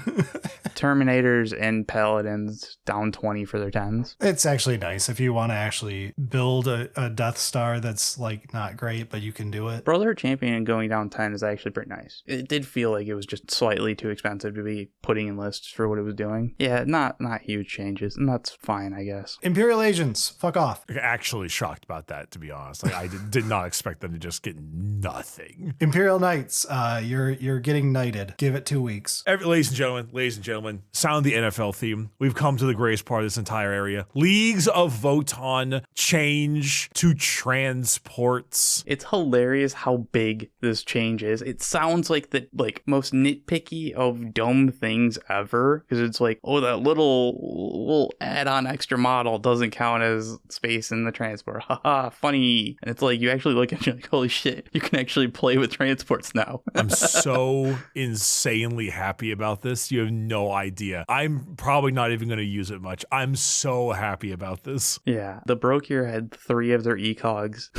Terminators and Paladins down 20 for their 10s. It's actually nice if you want to actually build a Death Star that's like not great, but you can do it. Brotherhood Champion going down 10 is actually pretty nice. It did feel like it was just slightly too expensive to be putting in lists for what it was doing. Yeah, not huge changes, and that's fine, I guess. Imperial agents, fuck off. I'm actually shocked about that, to be honest. Like, I did not expect them to just get nothing. Imperial Knights, you're getting knighted. Give it 2 weeks. Ladies and gentlemen, sound the NFL theme. We've come to the greatest part of this entire area. Leagues of Votann change to transports. It's hilarious how big this change is. It sounds like the most nitpicky of dumb things ever, because it's like, oh, that little add-on extra model doesn't count as space in the transport. Haha, funny. And it's like, you actually look at it, you're like, holy shit, you can actually play with transports now. I'm so insanely happy about this. You have no idea. I'm probably not even going to use it much. I'm so happy about this. Yeah, the Brokir had 3 of their ecogs.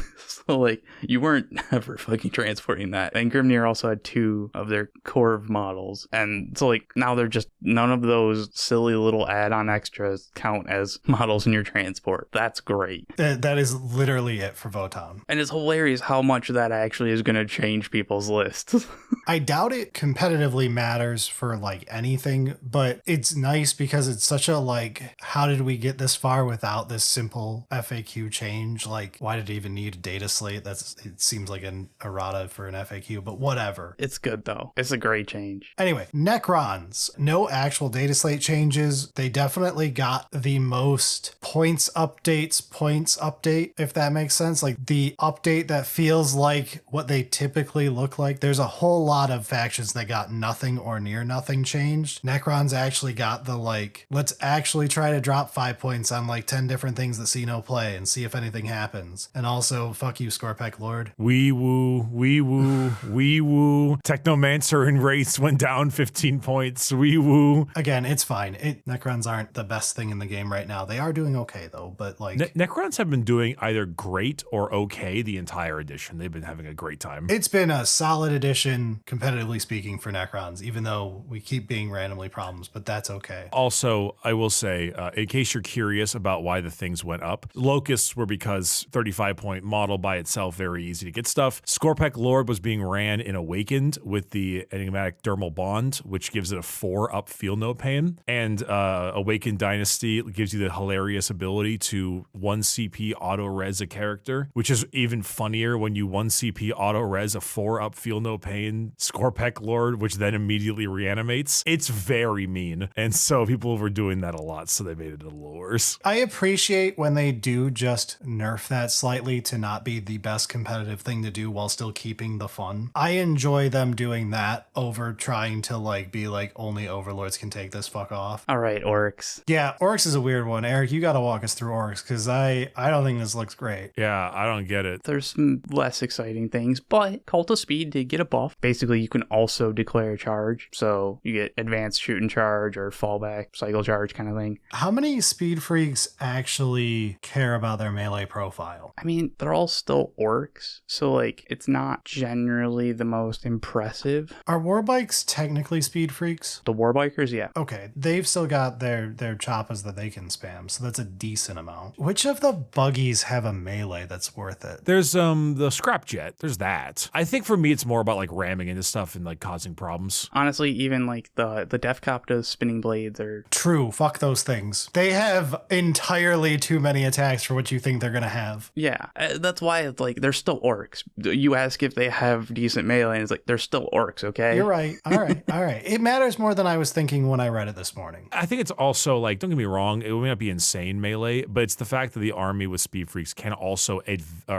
So like, you weren't ever fucking transporting that. And Grimnir also had 2 of their Corv models. And so like, now they're just, none of those silly little add-on extras count as models in your transport. That's great. That is literally it for Votann. And it's hilarious how much that actually is going to change people's lists. I doubt it competitively matters for like anything, but it's nice because it's such a like, how did we get this far without this simple FAQ change? Like, why did it even need a data slate? It seems like like an errata for an FAQ, but whatever. It's good though. It's a great change. Anyway, Necrons. No actual data slate changes. They definitely got the most points update, if that makes sense. Like the update that feels like what they typically look like. There's a whole lot of factions that got nothing or near nothing changed. Necrons actually got the like, let's actually try to drop 5 points on like 10 different things that see no play and see if anything happens. And also, fuck you, Scorpec Lord. Wee woo, wee woo, wee woo. Technomancer and Wraiths went down 15 points. Wee woo. Again, it's fine. Necrons aren't the best thing in the game right now. They are doing okay though, but like Necrons have been doing either great or okay the entire edition. They've been having a great time. it's been a solid edition, competitively speaking, for Necrons, even though we keep being randomly problems, but that's okay. Also, I will say, in case you're curious about why the things went up, Locusts were because 35-point model by itself, very easy to get stuff. Scorpec Lord was being ran in Awakened with the enigmatic dermal bond, which gives it a 4 up feel no pain. And Awakened Dynasty gives you the hilarious ability to 1 CP auto res a character, which is even funnier when you 1 CP auto res a 4 up feel no pain Scorpec Lord, which then immediately reanimates. It's very mean. And so people were doing that a lot, so they made it a little worse. I appreciate when they do just nerf that slightly to not be the best competitive thing to do while still keeping the fun. I enjoy them doing that over trying to like be like only overlords can take this, fuck off. All right, Orks. Yeah, Orks is a weird one. Eric, you gotta walk us through Orks because I don't think this looks great. Yeah, I don't get it. There's some less exciting things, but Cult of Speed did get a buff. Basically, you can also declare a charge, so you get advanced shoot and charge or fallback, cycle charge kind of thing. How many speed freaks actually care about their melee profile? I mean, they're all still Orks, so like it's not generally the most impressive. Are warbikes technically speed freaks? The Warbikers, yeah. Okay, they've still got their choppas that they can spam, so that's a decent amount. Which of the buggies have a melee that's worth it? There's the Scrapjet. There's that. I think for me it's more about like ramming into stuff and like causing problems. Honestly, even like the Death Copta's spinning blades are... True, fuck those things. They have entirely too many attacks for what you think they're gonna have. Yeah, that's why it's like they're still Orks. You ask if they have decent melee, and it's like they're still Orks, okay? You're right. All right. All right. It matters more than I was thinking when I read it this morning. I think it's also like, don't get me wrong, it may not be insane melee, but it's the fact that the army with speed freaks can also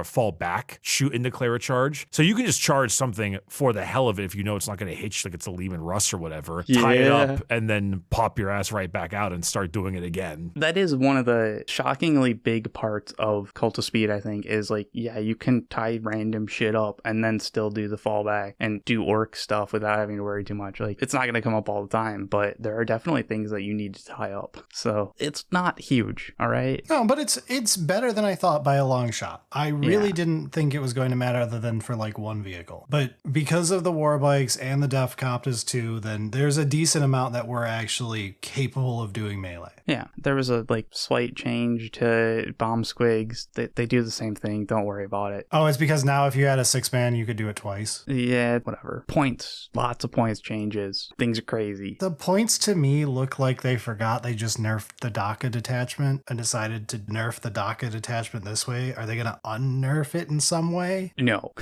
fall back, shoot and declare a charge. So you can just charge something for the hell of it if you know it's not going to hit you, like it's a Lehman Russ or whatever, tie it up, and then pop your ass right back out and start doing it again. That is one of the shockingly big parts of Cult of Speed, I think, is like, yeah, you can tie random shit up and then still do the fallback and do orc stuff without having to worry too much. Like, it's not going to come up all the time, but there are definitely things that you need to tie up. So it's not huge, all right? No, but it's better than I thought by a long shot. I really didn't think it was going to matter other than for like one vehicle. But because of the Warbikes and the Death Coptas too, then there's a decent amount that were actually capable of doing melee. Yeah, there was a like slight change to bomb squigs. They do the same thing. Don't worry about it. Oh, it's because now if you had a 6-man, you could do it twice. Yeah, whatever. Points. Lots of points changes. Things are crazy. The points to me look like they forgot they just nerfed the DACA detachment and decided to nerf the DACA detachment this way. Are they going to unnerf it in some way? No,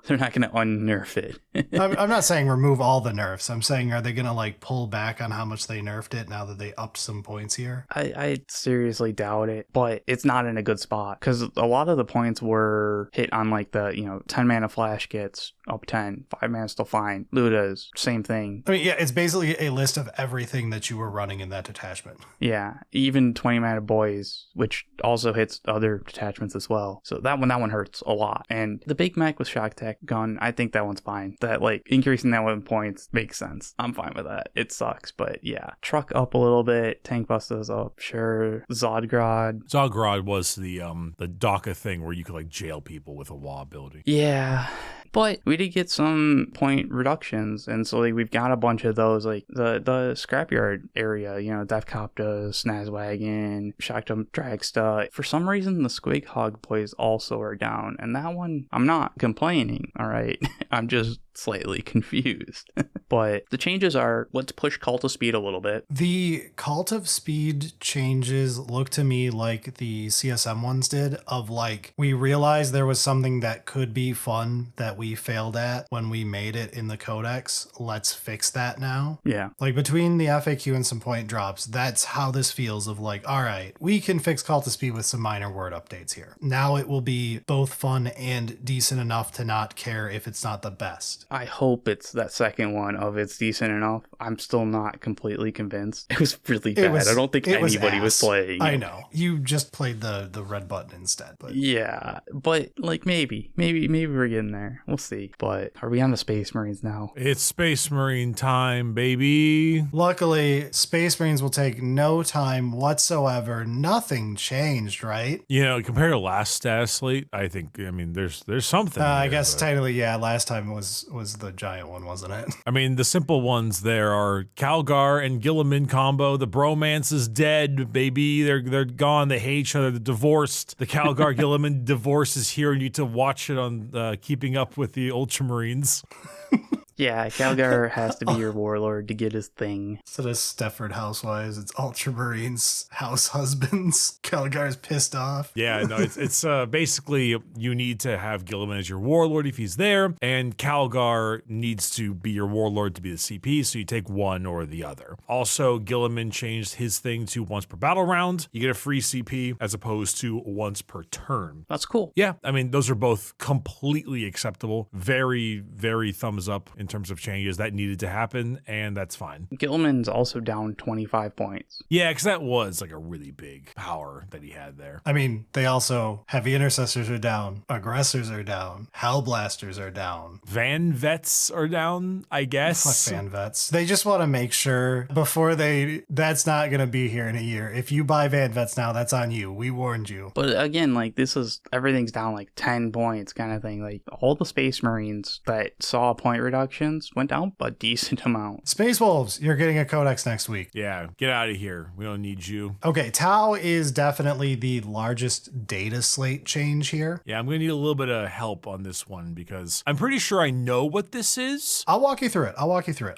they're not going to unnerf it. I'm not saying remove all the nerfs. I'm saying, are they going to like pull back on how much they nerfed it now that they upped some points here? I seriously doubt it, but it's not in a good spot because a lot of the points were hit on like the, 10 mana flash gets up 10, 5 mana still fine. Ludas, same thing. I mean, yeah, it's basically a list of everything that you were running in that detachment. Yeah, even 20 mana boys, which also hits other detachments as well. So that one hurts a lot. And the Big Mac with Shock Tech gun, I think that one's fine. That like increasing that 1 points makes sense. I'm fine with that. It sucks, but yeah. Truck up a little bit, tank busters up, sure. Zodgrod was the DACA thing where you could like jail people with a WA ability. Yeah, But we did get some point reductions, and so like we've got a bunch of those, like the scrapyard area, you know, Deathcopta, Snazwagon, Shaktum Dragsta. For some reason, the Squig Hog boys also are down, and that one, I'm not complaining, all right? I'm just slightly confused. But the changes are, let's push Cult of Speed a little bit. The Cult of Speed changes look to me like the CSM ones did, of like, we realized there was something that could be fun that we failed at when we made it in the codex. Let's fix that now. Yeah. Like between the FAQ and some point drops, that's how this feels, of like, all right, we can fix Cult of Speed with some minor word updates here. Now it will be both fun and decent enough to not care if it's not the best. I hope it's that second one of it's decent enough. I'm still not completely convinced. It was really bad. I don't think anybody was playing it. I know. You just played the red button instead. But yeah, but like maybe we're getting there. We'll see. But are we on the Space Marines now? It's Space Marine time, baby. Luckily, Space Marines will take no time whatsoever. Nothing changed, right? You know, compared to last status slate, I think, I mean, there's something. I there, guess but- technically, yeah, last time was the giant one, wasn't it? I mean, the simple ones there are Calgar and Gilliman combo. The bromance is dead, baby. They're gone. They hate each other. They're divorced. The Calgar Gilliman divorce is here. You need to watch it on Keeping Up with the Ultramarines. Yeah, Calgar has to be your warlord to get his thing. Instead of Stefford housewives, it's Ultramarines house husbands. Calgar's pissed off. Yeah, no, it's basically you need to have Gilliman as your warlord if he's there, and Calgar needs to be your warlord to be the CP, so you take one or the other. Also, Gilliman changed his thing to once per battle round. You get a free CP as opposed to once per turn. That's cool. Yeah, I mean, those are both completely acceptable. Very, very thumbs up in terms of changes that needed to happen, and that's fine. Gilman's also down 25 points. Yeah, because that was like a really big power that he had there. I mean, they also, heavy intercessors are down, aggressors are down, hellblasters are down. Van Vets are down, I guess. Fuck Van Vets. They just want to make sure before that's not going to be here in a year. If you buy Van Vets now, that's on you. We warned you. But again, like everything's down like 10 points kind of thing. Like all the Space Marines that saw point reductions went down a decent amount. Space Wolves, you're getting a codex next week. Yeah, get out of here. We don't need you. Okay, Tau is definitely the largest data slate change here. Yeah, I'm going to need a little bit of help on this one because I'm pretty sure I know what this is. I'll walk you through it.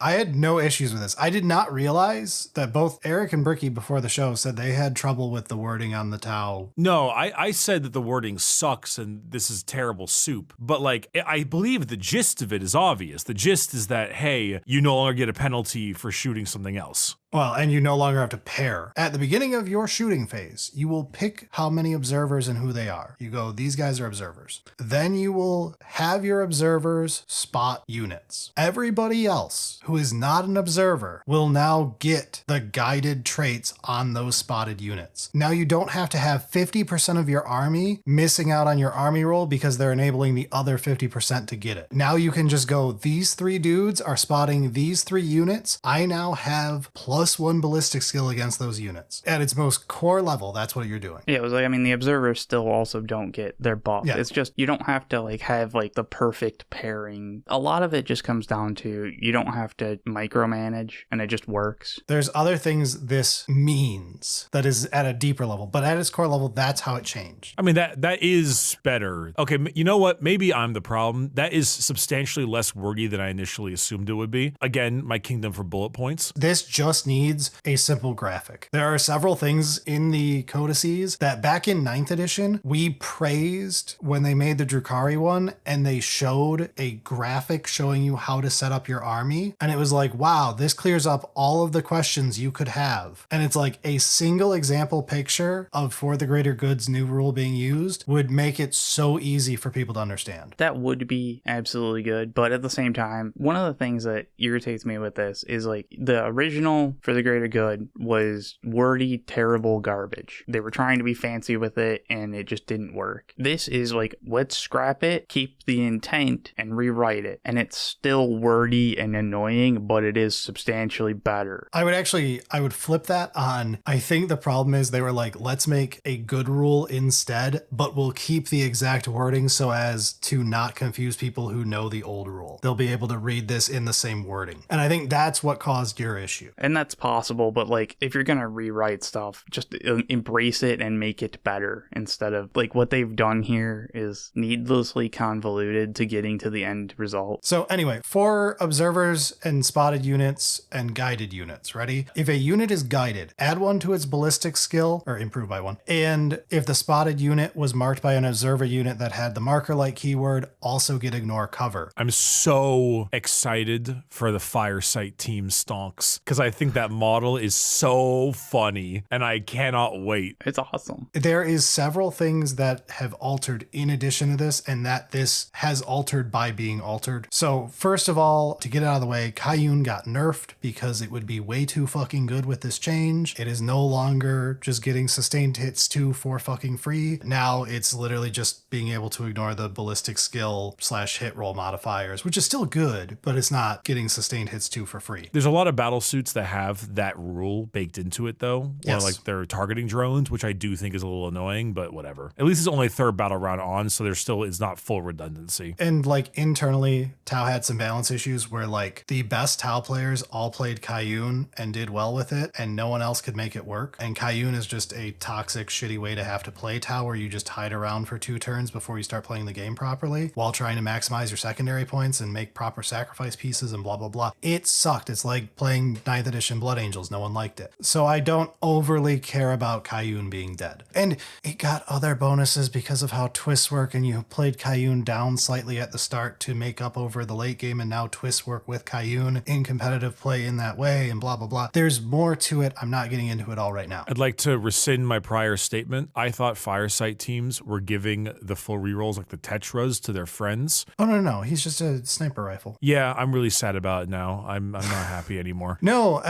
I had no issues with this. I did not realize that both Eric and Bricky before the show said they had trouble with the wording on the Tau. No, I said that the wording sucks and this is terrible soup. But like, I believe the gist of it is obvious. The gist is that, hey, you no longer get a penalty for shooting something else. Well, and you no longer have to pair. At the beginning of your shooting phase, you will pick how many observers and who they are. You go, these guys are observers. Then you will have your observers spot units. Everybody else who is not an observer will now get the guided traits on those spotted units. Now you don't have to have 50% of your army missing out on your army roll because they're enabling the other 50% to get it. Now you can just go, these 3 dudes are spotting these 3 units. I now have +1 ballistic skill against those units. At its most core level, that's what you're doing. Yeah, it was like, I mean, the observers still also don't get their buff. Yeah. It's just, you don't have to like have like the perfect pairing. A lot of it just comes down to, you don't have to micromanage and it just works. There's other things this means that is at a deeper level, but at its core level, that's how it changed. I mean, that is better. Okay, you know what? Maybe I'm the problem. That is substantially less wordy than I initially assumed it would be. Again, my kingdom for bullet points. This just needs a simple graphic. There are several things in the codices that back in 9th edition, we praised when they made the Drukhari one and they showed a graphic showing you how to set up your army. And it was like, wow, this clears up all of the questions you could have. And it's like a single example picture of For the Greater Good's new rule being used would make it so easy for people to understand. That would be absolutely good. But at the same time, one of the things that irritates me with this is like the original for the greater good was wordy, terrible garbage. They were trying to be fancy with it and it just didn't work. This is like, let's scrap it, keep the intent, and rewrite it. And it's still wordy and annoying, but it is substantially better. I would flip that on. I think the problem is they were like, let's make a good rule instead, but we'll keep the exact wording so as to not confuse people who know the old rule. They'll be able to read this in the same wording. And I think that's what caused your issue. And that's possible, but like, if you're gonna rewrite stuff, just embrace it and make it better, instead of like what they've done here is needlessly convoluted to getting to the end result. So anyway, for observers and spotted units and guided units, ready? If a unit is guided, add one to its ballistic skill, or improve by one. And if the spotted unit was marked by an observer unit that had the marker-like keyword, also get ignore cover. I'm so excited for the Firesight team stonks because I think that model is so funny and I cannot wait. It's awesome. There is several things that have altered in addition to this, and that this has altered by being altered. So first of all, to get it out of the way, Kayun got nerfed because it would be way too fucking good with this change. It is no longer just getting sustained hits 2 for fucking free. Now it's literally just being able to ignore the ballistic skill / hit roll modifiers, which is still good, but it's not getting sustained hits 2 for free. There's a lot of battle suits that have that rule baked into it though. Yes. Or like they're targeting drones, which I do think is a little annoying, but whatever. At least it's only third battle round on, so there still is not full redundancy. And like internally, Tau had some balance issues where like the best Tau players all played Kayun and did well with it, and no one else could make it work. And Kayun is just a toxic, shitty way to have to play Tau, where you just hide around for 2 turns before you start playing the game properly, while trying to maximize your secondary points and make proper sacrifice pieces and blah, blah, blah. It sucked. It's like playing 9th edition Blood Angels. No one liked it. So I don't overly care about Kayun being dead. And it got other bonuses because of how twists work, and you played Kayun down slightly at the start to make up over the late game, and now twists work with Kayun in competitive play in that way, and blah, blah, blah. There's more to it. I'm not getting into it all right now. I'd like to rescind my prior statement. I thought Firesight teams were giving the full rerolls like the Tetras to their friends. Oh, no. He's just a sniper rifle. Yeah, I'm really sad about it now. I'm not happy anymore. No,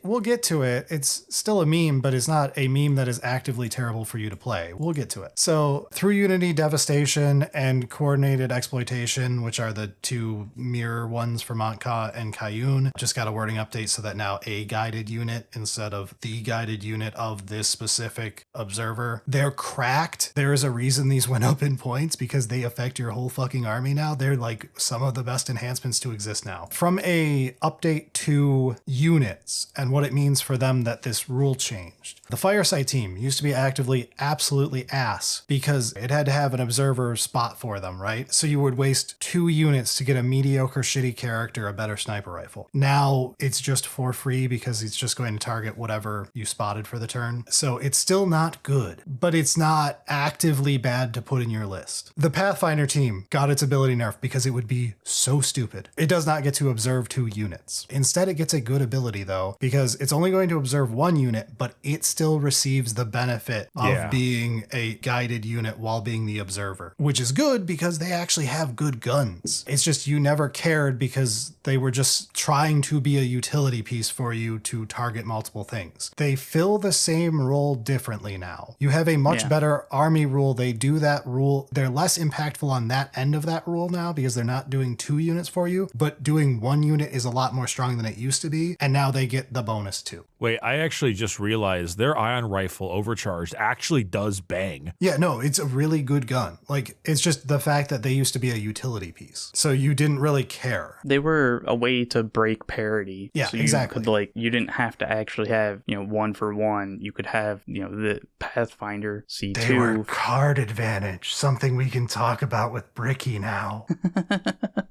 we'll get to it. It's still a meme, but it's not a meme that is actively terrible for you to play. We'll get to it. So through Unity, Devastation and Coordinated Exploitation, which are the 2 mirror ones for Montka and Kayun, just got a wording update so that now a guided unit instead of the guided unit of this specific observer. They're cracked. There is a reason these went up in points, because they affect your whole fucking army now. They're like some of the best enhancements to exist now. From a update to units and what it means for them that this rule changed. The Firesight team used to be actively absolutely ass because it had to have an observer spot for them, right? So you would waste 2 units to get a mediocre shitty character a better sniper rifle. Now it's just for free because it's just going to target whatever you spotted for the turn. So it's still not good, but it's not actively bad to put in your list. The Pathfinder team got its ability nerfed because it would be so stupid. It does not get to observe 2 units. Instead, it gets a good ability though, because it's only going to observe 1 unit, but it still receives the benefit of being a guided unit while being the observer, which is good because they actually have good guns. It's just you never cared because they were just trying to be a utility piece for you to target multiple things. They fill the same role differently now. You have a much better army rule. They do that rule. They're less impactful on that end of that rule now because they're not doing 2 units for you, but doing 1 unit is a lot more strong than it used to be. And now they get the bonus too. Wait, I actually just realized their ion rifle overcharged actually does bang. Yeah, no, it's a really good gun. Like, it's just the fact that they used to be a utility piece. So you didn't really care. They were a way to break parity. Yeah, so exactly. You didn't have to actually have, 1 for 1. You could have, the Pathfinder C2. They were card advantage, something we can talk about with Bricky now.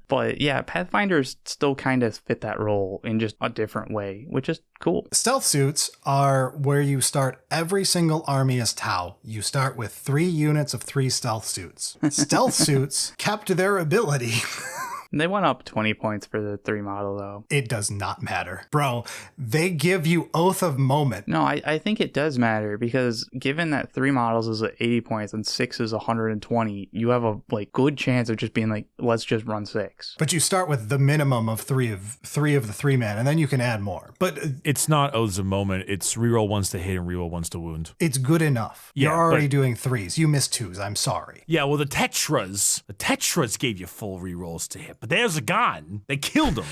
But yeah, Pathfinders still kind of fit that role in just a different way, which is cool. Stealth suits are where you start every single army as Tau. You start with 3 units of 3 stealth suits. Stealth suits kept their ability. They went up 20 points for the 3 model, though. It does not matter. Bro, they give you Oath of Moment. No, I think it does matter, because given that 3 models is at 80 points and 6 is 120, you have a good chance of just being like, let's just run 6. But you start with the minimum of three of the 3-man, and then you can add more. But it's not Oaths of Moment. It's reroll ones to hit and reroll ones to wound. It's good enough. Yeah, You're already doing 3s. You missed 2s. I'm sorry. Yeah, well, the Tetras gave you full rerolls to hit, but there's a gone. They killed them.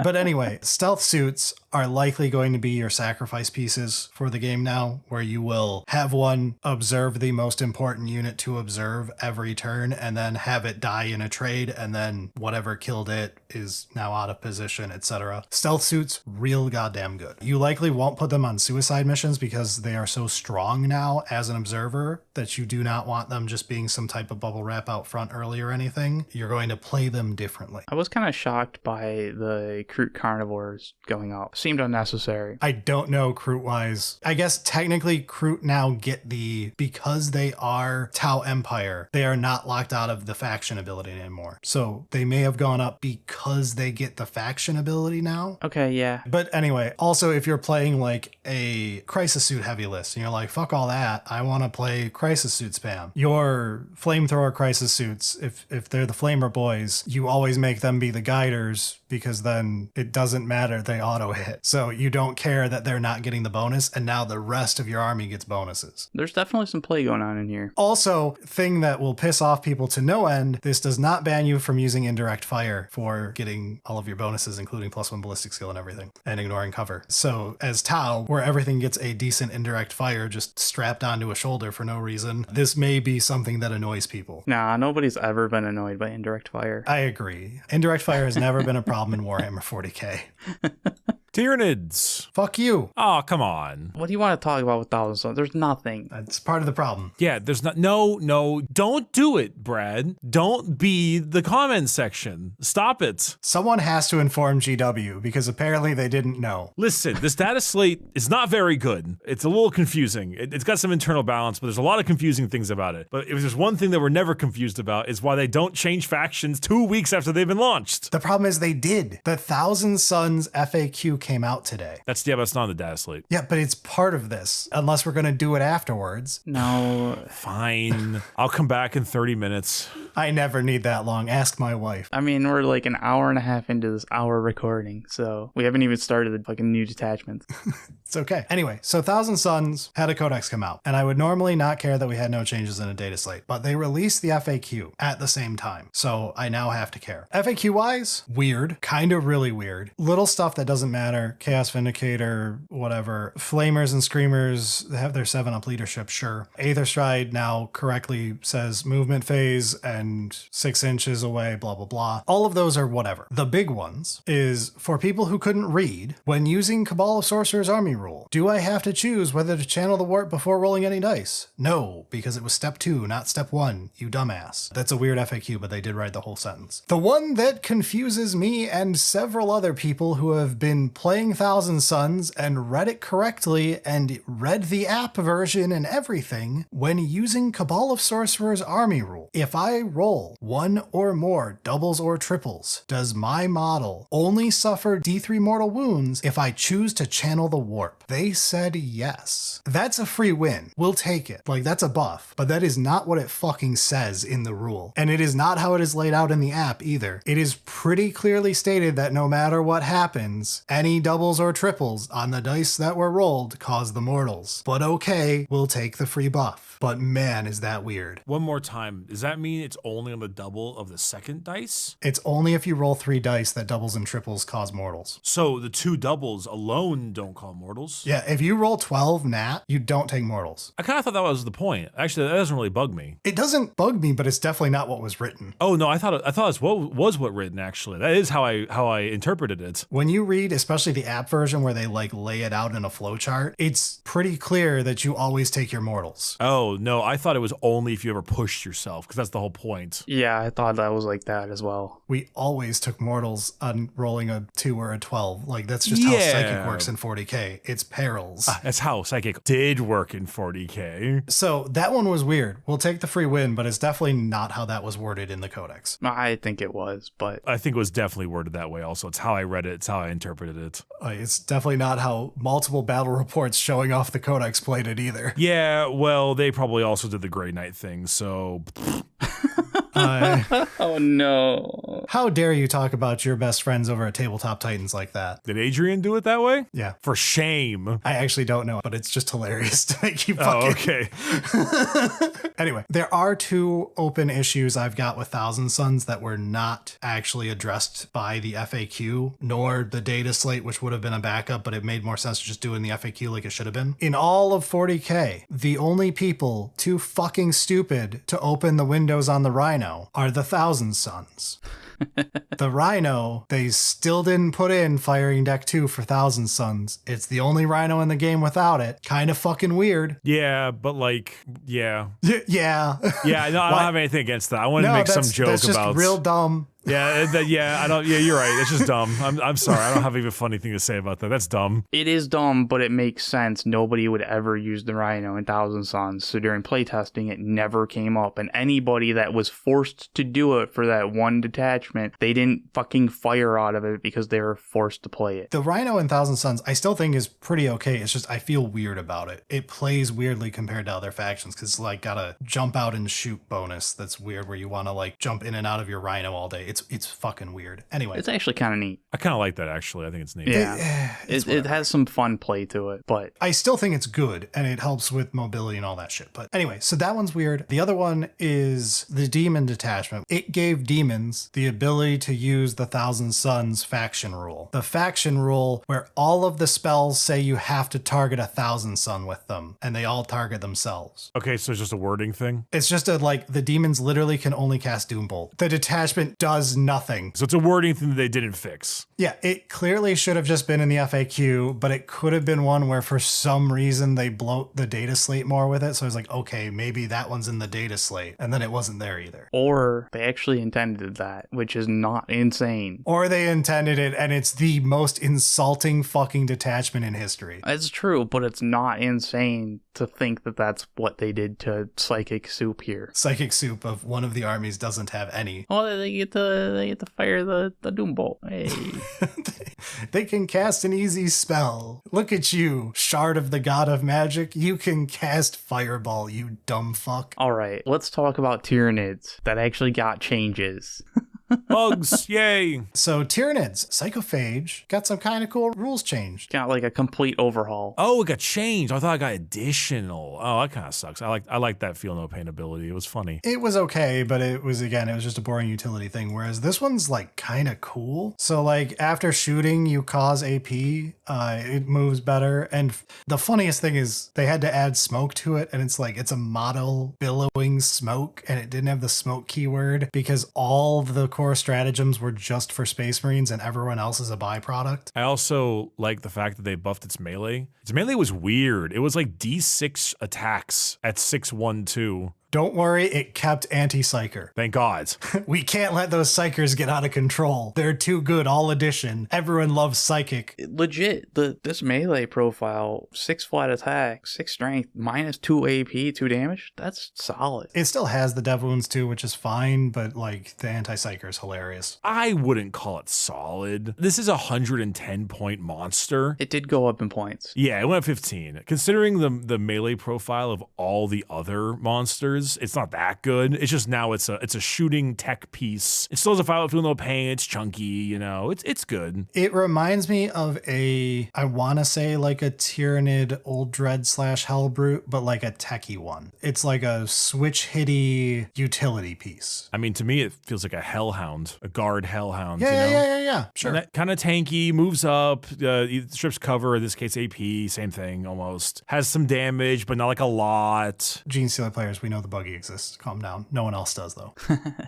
But anyway, stealth suits are likely going to be your sacrifice pieces for the game now, where you will have one observe the most important unit to observe every turn and then have it die in a trade, and then whatever killed it is now out of position, etc. Stealth suits, real goddamn good. You likely won't put them on suicide missions because they are so strong now as an observer that you do not want them just being some type of bubble wrap out front early or anything. You're going to play them differently. I was kind of shocked by the Kroot carnivores going up. Seemed unnecessary. I don't know Kroot wise. I guess technically Kroot now get because they are Tau Empire, they are not locked out of the faction ability anymore. So they may have gone up because they get the faction ability now. Okay, yeah. But anyway, also if you're playing like a crisis suit heavy list and you're like, fuck all that, I want to play crisis suit spam. Your flamethrower crisis suits, if they're the flamer boys, you always make them be the guiders, because then it doesn't matter, they auto hit. So you don't care that they're not getting the bonus, and now the rest of your army gets bonuses. There's definitely some play going on in here. Also, thing that will piss off people to no end, this does not ban you from using indirect fire for getting all of your bonuses, including +1 ballistic skill and everything, and ignoring cover. So as Tau, where everything gets a decent indirect fire just strapped onto a shoulder for no reason, this may be something that annoys people. Nah, nobody's ever been annoyed by indirect fire. I agree. Indirect fire has never been a problem in Warhammer 40k. Tyranids. Fuck you. Oh, come on. What do you want to talk about with Thousand Suns? There's nothing. That's part of the problem. Yeah, there's not. No, don't do it, Brad. Don't be the comment section. Stop it. Someone has to inform GW because apparently they didn't know. Listen, this data slate is not very good. It's a little confusing. It's got some internal balance, but there's a lot of confusing things about it. But if there's one thing that we're never confused about, is why they don't change factions 2 weeks after they've been launched. The problem is they did. The Thousand Suns FAQ came out today. But it's not on the data slate. Yeah, but it's part of this, unless we're going to do it afterwards. No. Fine. I'll come back in 30 minutes. I never need that long. Ask my wife. I mean, we're like an hour and a half into this hour recording, so we haven't even started the fucking new detachments. It's okay. Anyway, so Thousand Suns had a codex come out, and I would normally not care that we had no changes in a data slate, but they released the FAQ at the same time, so I now have to care. FAQ-wise, weird. Kind of really weird. Little stuff that doesn't matter. Chaos Vindicator, whatever. Flamers and Screamers have their 7-up leadership, sure. Aetherstride now correctly says movement phase and 6 inches away, blah, blah, blah. All of those are whatever. The big ones is for people who couldn't read, when using Cabal of Sorcerer's Army rule, do I have to choose whether to channel the warp before rolling any dice? No, because it was step 2, not step 1, you dumbass. That's a weird FAQ, but they did write the whole sentence. The one that confuses me and several other people who have been playing Thousand Suns and read it correctly and read the app version and everything, when using Cabal of Sorcerer's Army rule, if I roll 1 or more doubles or triples, does my model only suffer D3 mortal wounds if I choose to channel the warp? They said yes. That's a free win. We'll take it. Like, that's a buff, but that is not what it fucking says in the rule. And it is not how it is laid out in the app either. It is pretty clearly stated that no matter what happens, any doubles or triples on the dice that were rolled cause the mortals. But okay, we'll take the free buff. But man, is that weird. One more time. Does that mean it's only on the double of the second dice? It's only if you roll 3 dice that doubles and triples cause mortals. So the 2 doubles alone don't cause mortals? Yeah, if you roll 12 nat, you don't take mortals. I kind of thought that was the point. Actually, that doesn't really bug me. It doesn't bug me, but it's definitely not what was written. Oh no, I thought it's what was written actually. That is how I interpreted it. When you read, especially the app version where they like lay it out in a flowchart, it's pretty clear that you always take your mortals. Oh no, I thought it was only if you ever pushed yourself. because that's the whole point. Yeah, I thought that was like that as well. We always took mortals on rolling a 2 or a 12. Like, that's just how Psychic works in 40K. It's perils. That's how Psychic did work in 40K. So that one was weird. We'll take the free win, but it's definitely not how that was worded in the Codex. I think it was, but I think it was definitely worded that way also. It's how I read it. It's how I interpreted it. It's definitely not how multiple battle reports showing off the Codex played it either. Yeah, well, they probably also did the Grey Knight thing, so... oh no. How dare you talk about your best friends over at Tabletop Titans like that? Did Adrian do it that way? Yeah. For shame. I actually don't know, but it's just hilarious to make you Oh, fucking... okay. Anyway, there are 2 open issues I've got with Thousand Sons that were not actually addressed by the FAQ, nor the data slate, which would have been a backup, but it made more sense to just do it in the FAQ like it should have been. In all of 40K, the only people too fucking stupid to open the windows on the Rhino are the Thousand Sons. The Rhino, they still didn't put in Firing Deck 2 for Thousand Sons. It's the only Rhino in the game without it. Kind of fucking weird. Yeah, but like, yeah. Yeah. Yeah, no, I don't have anything against that. I wanted to make some joke that's just about... real dumb. Yeah, you're right. It's just dumb. I'm sorry. I don't have even a funny thing to say about that. That's dumb. It is dumb, but it makes sense. Nobody would ever use the Rhino in Thousand Sons, so during playtesting, it never came up. And anybody that was forced to do it for that one detachment, they didn't fucking fire out of it because they were forced to play it. The Rhino in Thousand Sons, I still think is pretty okay. It's just I feel weird about it. It plays weirdly compared to other factions because it's like got a jump out and shoot bonus that's weird where you want to like jump in and out of your Rhino all day. It's fucking weird. Anyway. It's actually kind of neat. I kind of like that, actually. I think it's neat. Yeah. It has some fun play to it, but... I still think it's good, and it helps with mobility and all that shit. But anyway, so that one's weird. The other one is the Demon Detachment. It gave demons the ability to use the Thousand Sons faction rule. The faction rule where all of the spells say you have to target a Thousand Son with them, and they all target themselves. Okay, so it's just a wording thing? It's just the demons literally can only cast Doombolt. The detachment does nothing. So it's a wording thing that they didn't fix. Yeah, it clearly should have just been in the FAQ, but it could have been one where for some reason they bloat the data slate more with it. So I was like, okay, maybe that one's in the data slate. And then it wasn't there either. Or they actually intended that, which is not insane. Or they intended it and it's the most insulting fucking detachment in history. It's true, but it's not insane to think that that's what they did to Psychic Soup here. Psychic Soup of one of the armies doesn't have any. Well, they get to fire the Doombolt. Hey. They can cast an easy spell. Look at you, shard of the god of magic. You can cast Fireball, you dumb fuck. All right, let's talk about Tyranids that actually got changes. Bugs, yay. So Tyranids, Psychophage, got some kind of cool rules changed. Got like a complete overhaul. Oh, it got changed. I thought it got additional. Oh, that kind of sucks. I like that feel no pain ability. It was funny. It was okay, but it was just a boring utility thing. Whereas this one's like kind of cool. So like after shooting, you cause AP, it moves better. And the funniest thing is they had to add smoke to it. And it's like, it's a model billowing smoke and it didn't have the smoke keyword because all of the core stratagems were just for Space Marines and everyone else is a byproduct. I also like the fact that they buffed its melee. Its melee was weird. It was like D6 attacks at 612. Don't worry, it kept anti-psyker. Thank God. We can't let those psychers get out of control. They're too good, all edition. Everyone loves psychic. Legit, this melee profile, 6 flat attack, 6 strength, minus 2 AP, 2 damage, that's solid. It still has the dev wounds too, which is fine, but like the anti-psyker is hilarious. I wouldn't call it solid. This is a 110 point monster. It did go up in points. Yeah, it went up 15. Considering the melee profile of all the other monsters, it's not that good. It's just now it's a shooting tech piece. It still has a file feel no pain. It's chunky, you know. It's good. It reminds me of I want to say like a Tyranid Old Dread / Hellbrute, but like a techie one. It's like a switch hitty utility piece. I mean, to me, it feels like a hellhound, a guard hellhound. Yeah. Sure. Kind of tanky, moves up, strips cover, in this case AP, same thing almost. Has some damage, but not like a lot. Genestealer players, we know the the buggy exists. Calm down. No one else does, though.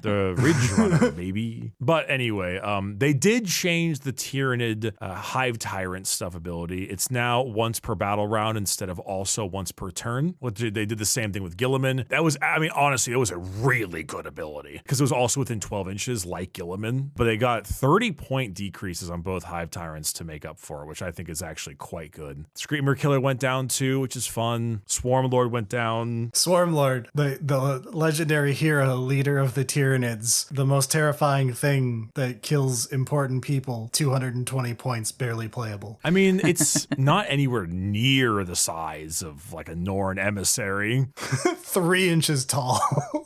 The Ridge Runner, baby. But anyway, they did change the Tyranid Hive Tyrant stuff ability. It's now once per battle round instead of also once per turn. They did the same thing with Gilliman. That was, I mean, honestly, it was a really good ability because it was also within 12 inches like Gilliman, but they got 30-point decreases on both Hive Tyrants to make up for it, which I think is actually quite good. Screamer Killer went down too, which is fun. Swarm Lord went down. Swarm Lord, the legendary hero, leader of the Tyranids, the most terrifying thing that kills important people, 220 points, barely playable. I mean, it's not anywhere near the size of like a Norn emissary. 3 inches tall.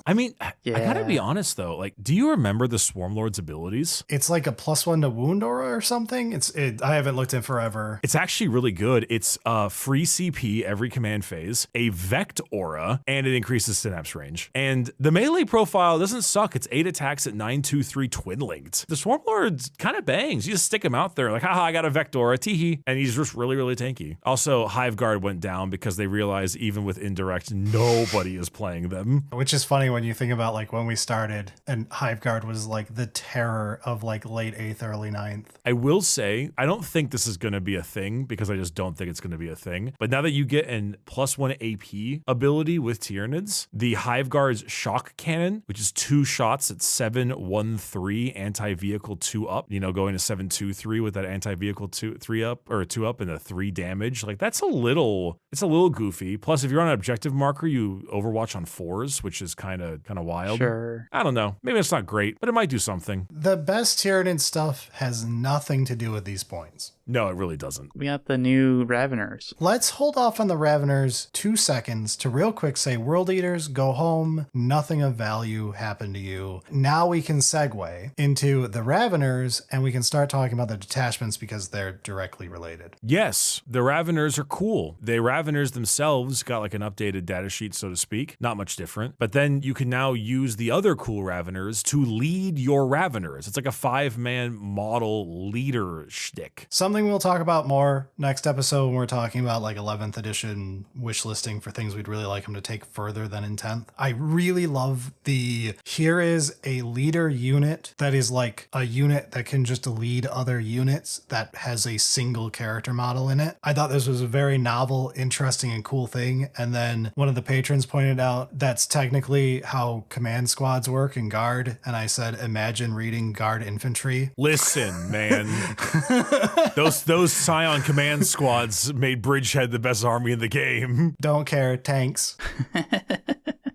I mean, Yeah. I gotta be honest though, like, do you remember the Swarm Lord's abilities? It's like a +1 to wound aura or something. I haven't looked in forever. It's actually really good. It's free CP every command phase, a Vect aura, and it increases synapse range. And the melee profile doesn't suck. It's 8 attacks at 923 twin linked. The Swarm Lord kind of bangs. You just stick him out there like, haha, I got a Vect aura, teehee. And he's just really, really tanky. Also, Hive Guard went down because they realized even with indirect, nobody is playing them. Which is funny when you think about like when we started and Hive Guard was like the terror of like late 8th, early 9th. I will say, I don't think this is going to be a thing because I just don't think it's going to be a thing. But now that you get an +1 AP ability with Tyarnids, the Hive Guard's Shock Cannon, which is 2 shots at 7-1-3 anti-vehicle 2 up, going to 7-2-3 with that anti-vehicle 3 up or 2 up and a 3 damage. Like it's a little goofy. Plus, if you're on an objective marker, you Overwatch on 4s, which is kind of wild. Sure. I don't know. Maybe it's not great, but it might do something. The best Tyranid stuff has nothing to do with these points. No, it really doesn't. We got the new Raveners. Let's hold off on the Raveners 2 seconds to real quick say, World Eaters, go home. Nothing of value happened to you. Now we can segue into the Raveners and we can start talking about the detachments because they're directly related. Yes, the Raveners are cool. The Raveners themselves got like an updated data sheet, so to speak. Not much different. But then you can now use the other cool Raveners to lead your Raveners. It's like a 5-man model leader shtick. Something we'll talk about more next episode when we're talking about like 11th edition wish listing for things we'd really like them to take further than in 10th. I really love here is a leader unit that is like a unit that can just lead other units that has a single character model in it. I thought this was a very novel, interesting, and cool thing. And then one of the patrons pointed out that's technically how command squads work in Guard. And I said, imagine reading Guard infantry. Listen, man. Those Scion command squads made Bridgehead the best army in the game. Don't care, tanks.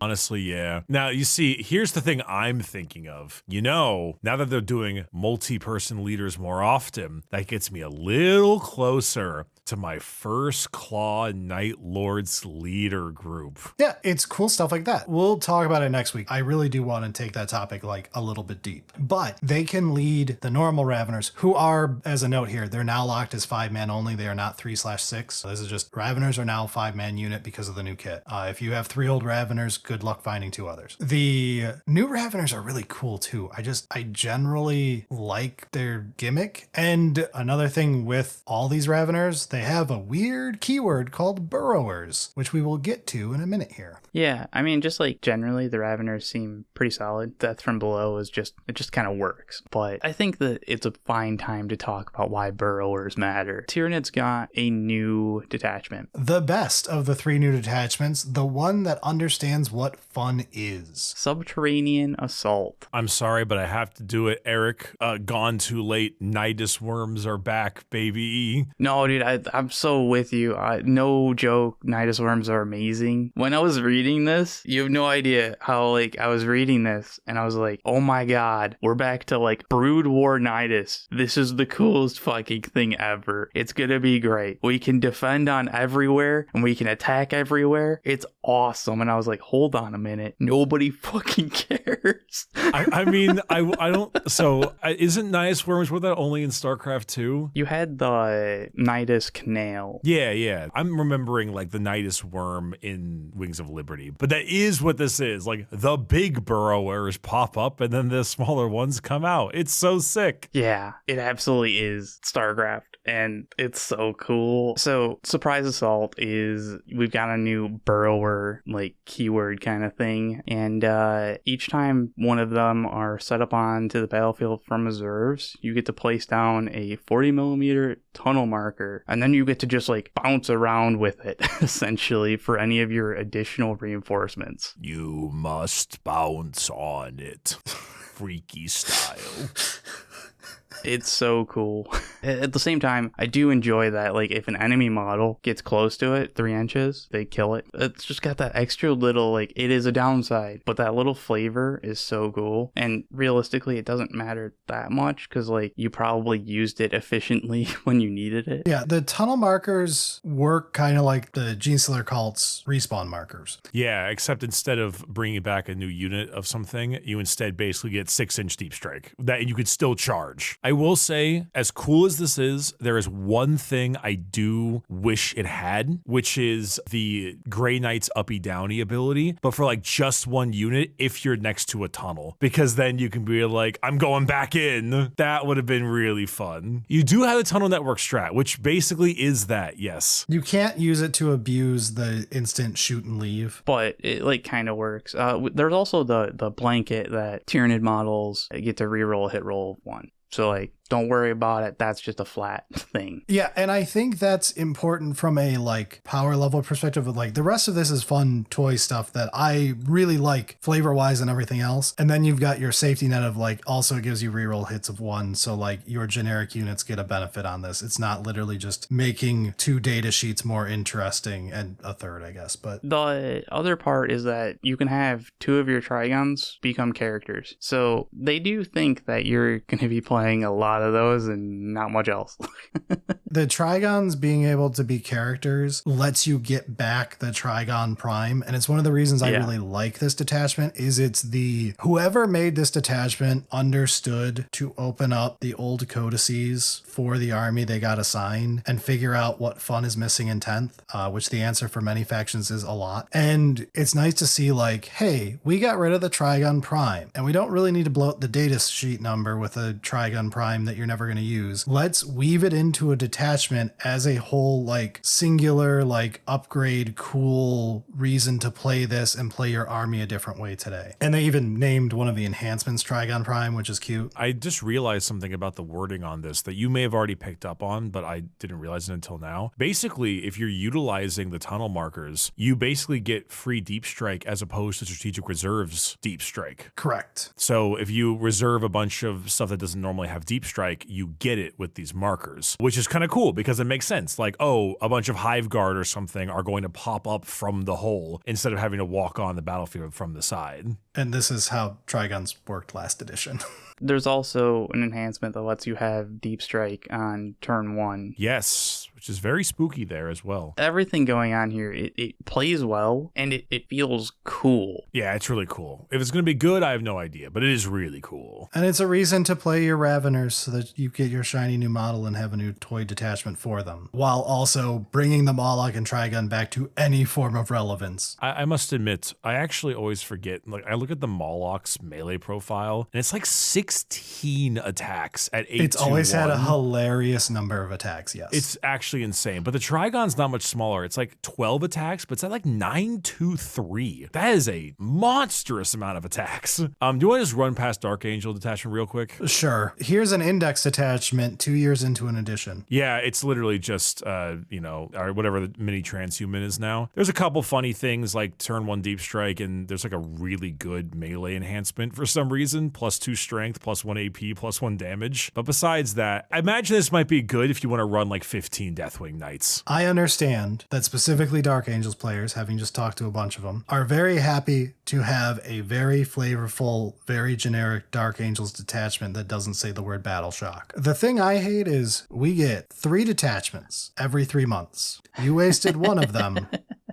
Honestly, yeah. Now, you see, here's the thing I'm thinking of. Now that they're doing multi-person leaders more often, that gets me a little closer to my first Claw Night Lords leader group. Yeah, it's cool stuff like that. We'll talk about it next week. I really do want to take that topic like a little bit deep. But they can lead the normal Raveners, who are, as a note here, they're now locked as 5-man only. They are not 3/6. So this is just Raveners are now 5-man unit because of the new kit. If you have 3 old Raveners, good luck finding 2 others. The new Raveners are really cool too. I generally like their gimmick. And another thing with all these Raveners, they have a weird keyword called burrowers, which we will get to in a minute here. Yeah, I mean, just like generally the Raveners seem pretty solid. Death from Below it just kind of works. But I think that it's a fine time to talk about why burrowers matter. Tyranids got a new detachment. The best of the 3 new detachments, the one that understands what fun is. Subterranean Assault. I'm sorry, but I have to do it, Eric. Gone too late. Nidus worms are back, baby. No, dude, I'm so with you. No joke, Nidus worms are amazing. When I was reading this, you have no idea how I was reading this and I was like, oh my god, we're back to Brood War Nidus. This is the coolest fucking thing ever. It's gonna be great. We can defend on everywhere and we can attack everywhere. It's awesome. And I was like, hold on a minute. Nobody fucking cares. I mean, I don't. So isn't Nidus worms were that only in StarCraft 2? You had the Nidus Canal. Yeah. I'm remembering the Nidus worm in Wings of Liberty, but that is what this is. The big burrowers pop up and then the smaller ones come out. It's so sick. Yeah, it absolutely is StarCraft. and it's so cool. So Surprise Assault is, we've got a new burrower like keyword kind of thing, and each time one of them are set up onto the battlefield from reserves, you get to place down a 40mm tunnel marker, and then you get to just like bounce around with it essentially for any of your additional reinforcements. You must bounce on it, freaky style. It's so cool. At the same time, I do enjoy that, like, if an enemy model gets close to it, 3 inches, they kill it. It's just got that extra little, like, it is a downside, but that little flavor is so cool. And realistically, it doesn't matter that much, because, like, you probably used it efficiently when you needed it. Yeah, the tunnel markers work kind of like the Genestealer Cults respawn markers. Yeah, except instead of bringing back a new unit of something, you instead basically get 6-inch deep strike that you could still charge. I will say, as cool as this is, there is one thing I do wish it had, which is the Grey Knight's uppy downy ability, but for like just one unit if you're next to a tunnel, because then you can be like, I'm going back in. That would have been really fun. You do have the tunnel network strat, which basically is that, yes. You can't use it to abuse the instant shoot and leave. But it, like, kind of works. There's also the blanket that Tyranid models get to reroll a hit roll of 1. So, like, don't worry about it. That's just a flat thing. Yeah, and I think that's important from a, like, power level perspective. Of, like, the rest of this is fun toy stuff that I really like flavor-wise and everything else. And then you've got your safety net of, like, also gives you reroll hits of 1. So, like, your generic units get a benefit on this. It's not literally just making 2 data sheets more interesting, and a third, I guess. But the other part is that you can have 2 of your Trigons become characters. So they do think that you're going to be playing a lot of those and not much else. the Trigons being able to be characters lets you get back the Trigon Prime. And it's one of the reasons I really like this detachment is it's the whoever made this detachment understood to open up the old codices for the army they got assigned and figure out what fun is missing in 10th, which the answer for many factions is a lot. And it's nice to see like, hey, we got rid of the Trigon Prime and we don't really need to blow up the data sheet number with a Trigon Prime that you're never going to use. Let's weave it into a detachment as a whole, like singular, like upgrade, cool reason to play this and play your army a different way today. And they even named one of the enhancements Trigon Prime, which is cute. I just realized something about the wording on this that you may have already picked up on, but I didn't realize it until now. Basically, if you're utilizing the tunnel markers, you basically get free deep strike as opposed to strategic reserves deep strike. Correct. So if you reserve a bunch of stuff that doesn't normally have deep strike, you get it with these markers, which is kind of cool because it makes sense. Like, oh, a bunch of Hive Guard or something are going to pop up from the hole instead of having to walk on the battlefield from the side. And this is how Trigons worked last edition. There's also an enhancement that lets you have Deep Strike on turn 1. Yes, which is very spooky there as well. Everything going on here, it plays well, and it feels cool. Yeah, it's really cool. If it's going to be good, I have no idea, but it is really cool. And it's a reason to play your Raveners so that you get your shiny new model and have a new toy detachment for them, while also bringing the Moloch and Trigun back to any form of relevance. I must admit, I actually always forget, like I look at the Moloch's melee profile, and it's like 16 attacks at 8. It's always had a hilarious number of attacks, yes. It's actually insane. But the Trigon's not much smaller. It's like 12 attacks, but it's at like 923. That is a monstrous amount of attacks. Do you want to just run past Dark Angel detachment real quick? Sure. Here's an index detachment 2 years into an edition. Yeah, it's literally just, or whatever the mini transhuman is now. There's a couple funny things like turn 1 deep strike, and there's like a really good melee enhancement for some reason, +2 strength, +1 AP, +1 damage. But besides that, I imagine this might be good if you want to run like 15 Deathwing Knights. I understand that specifically Dark Angels players, having just talked to a bunch of them, are very happy to have a very flavorful, very generic Dark Angels detachment that doesn't say the word Battle Shock. The thing I hate is we get 3 detachments every 3 months. You wasted one of them.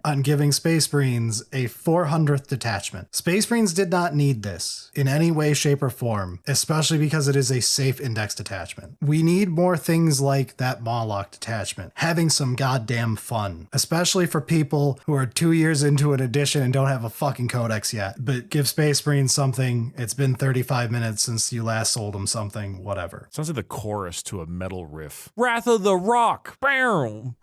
on giving Space Marines a 400th detachment. Space Marines did not need this in any way, shape, or form, especially because it is a safe index detachment. We need more things like that Mawloc detachment, having some goddamn fun, especially for people who are 2 years into an edition and don't have a fucking codex yet. But give Space Marines something. It's been 35 minutes since you last sold them something, whatever. Sounds like the chorus to a metal riff. Wrath of the Rock. Bam.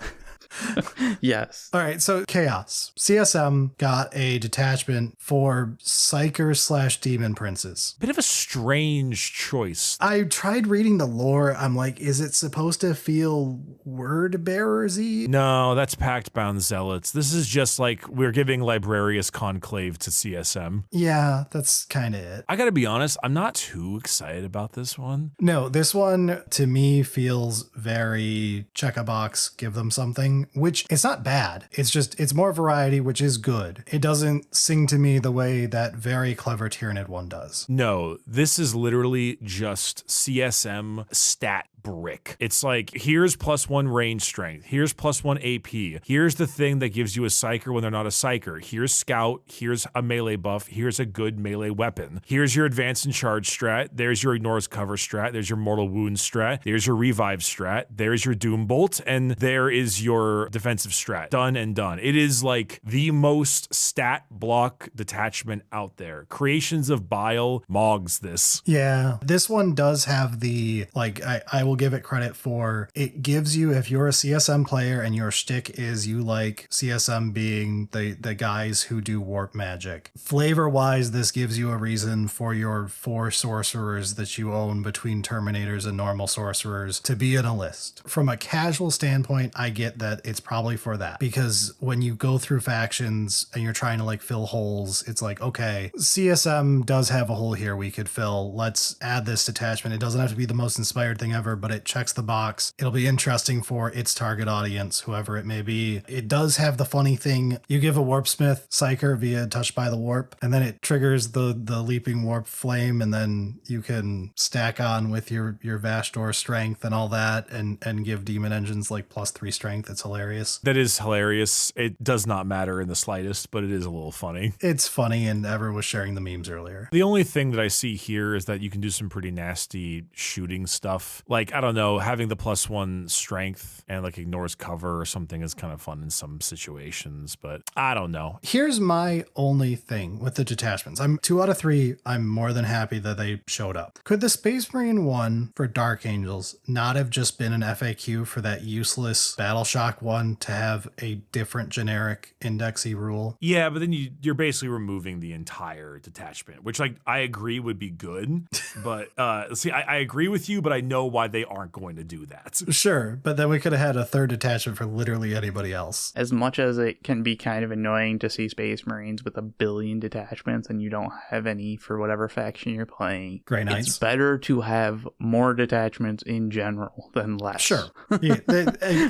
Yes. All right, so Chaos. CSM got a detachment for Psychers / Demon Princes. Bit of a strange choice. I tried reading the lore. I'm like, is it supposed to feel word bearers-y? No, that's Pact-bound Zealots. This is just like we're giving Librarius Conclave to CSM. Yeah, that's kind of it. I gotta be honest, I'm not too excited about this one. No, this one to me feels very check a box, give them something, which it's not bad. It's just, it's more variety, which is good. It doesn't sing to me the way that very clever Tyranid one does. No, this is literally just CSM stat brick. It's like, here's +1 range strength. Here's +1 AP. Here's the thing that gives you a psyker when they're not a psyker. Here's scout. Here's a melee buff. Here's a good melee weapon. Here's your advance and charge strat. There's your ignores cover strat. There's your mortal wound strat. There's your revive strat. There's your doom bolt. And there is your defensive strat. Done and done. It is like the most stat block detachment out there. Creations of Bile mogs this. Yeah, this one does have the, like, I will give it credit for, it gives you, if you're a CSM player and your shtick is you like CSM being the guys who do warp magic, flavor-wise, this gives you a reason for your 4 sorcerers that you own between Terminators and normal sorcerers to be in a list. From a casual standpoint, I get that it's probably for that, because when you go through factions and you're trying to like fill holes, it's like, okay, CSM does have a hole here we could fill. Let's add this detachment. It doesn't have to be the most inspired thing ever, but it checks the box. It'll be interesting for its target audience, whoever it may be. It does have the funny thing. You give a Warpsmith Psyker via Touched by the Warp, and then it triggers the leaping warp flame, and then you can stack on with your Vashdor strength and all that, and give demon engines like +3 strength. It's hilarious. That is hilarious. It does not matter in the slightest, but it is a little funny. It's funny, and everyone was sharing the memes earlier. The only thing that I see here is that you can do some pretty nasty shooting stuff. Like, I don't know, having the +1 strength and like ignores cover or something is kind of fun in some situations, but I don't know. Here's my only thing with the detachments. I'm 2 out of 3. I'm more than happy that they showed up. Could the Space Marine one for Dark Angels not have just been an FAQ for that useless Battle Shock one to have a different generic indexy rule? Yeah, but then you're basically removing the entire detachment, which like I agree would be good, but see, I agree with you, but I know why they aren't going to do that. Sure, but then we could have had a 3rd detachment for literally anybody else. As much as it can be kind of annoying to see Space Marines with 1 billion detachments and you don't have any for whatever faction you're playing, Grey Knights. It's better to have more detachments in general than less. Sure. Yeah,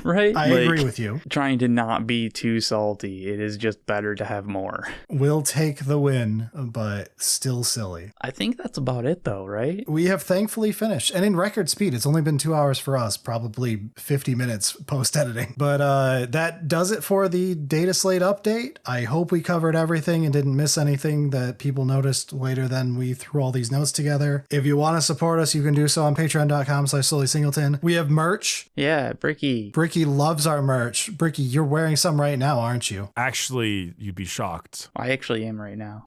right? I agree with you. Trying to not be too salty, it is just better to have more. We'll take the win, but still silly. I think that's about it though, right? We have thankfully finished, and in record speed. It's only been 2 hours for us, probably 50 minutes post-editing. But that does it for the Dataslate update. I hope we covered everything and didn't miss anything that people noticed later than we threw all these notes together. If you want to support us, you can do so on patreon.com/SlowlySingleton. We have merch. Yeah, Bricky. Bricky loves our merch. Bricky, you're wearing some right now, aren't you? Actually, you'd be shocked. I actually am right now.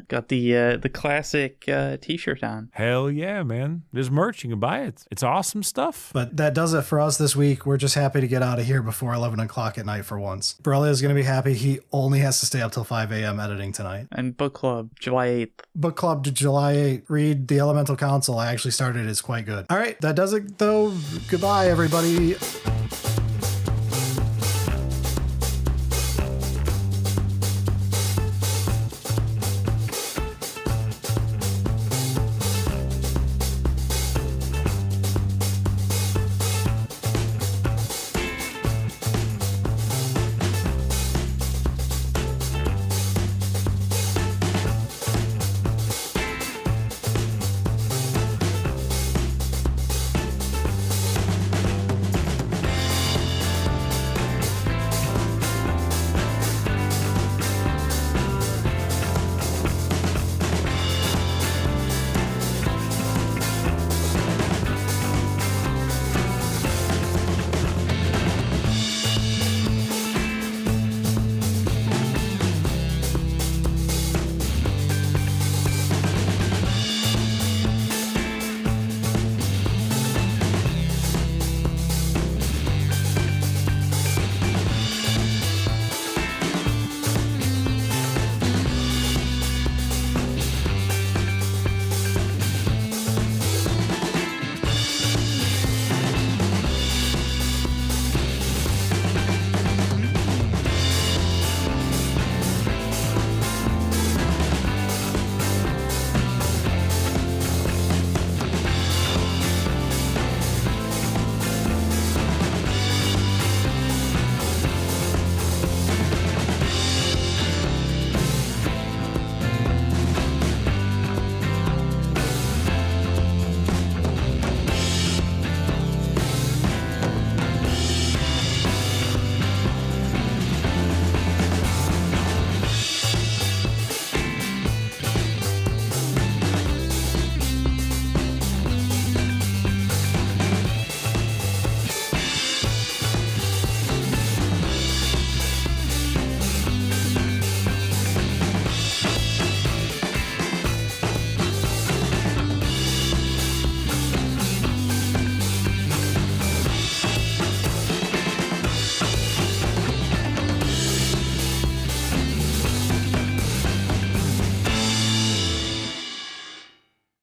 Got the classic t-shirt on. Hell yeah, man. There's merch. You can buy it. It's awesome stuff. But that does it for us this week. We're just happy to get out of here before 11 o'clock at night for once. Berilio is going to be happy. He only has to stay up till 5 a.m. editing tonight. And book club, July 8th. Book club to July 8th. Read The Elemental Council. I actually started. It's quite good. All right. That does it, though. Goodbye, everybody.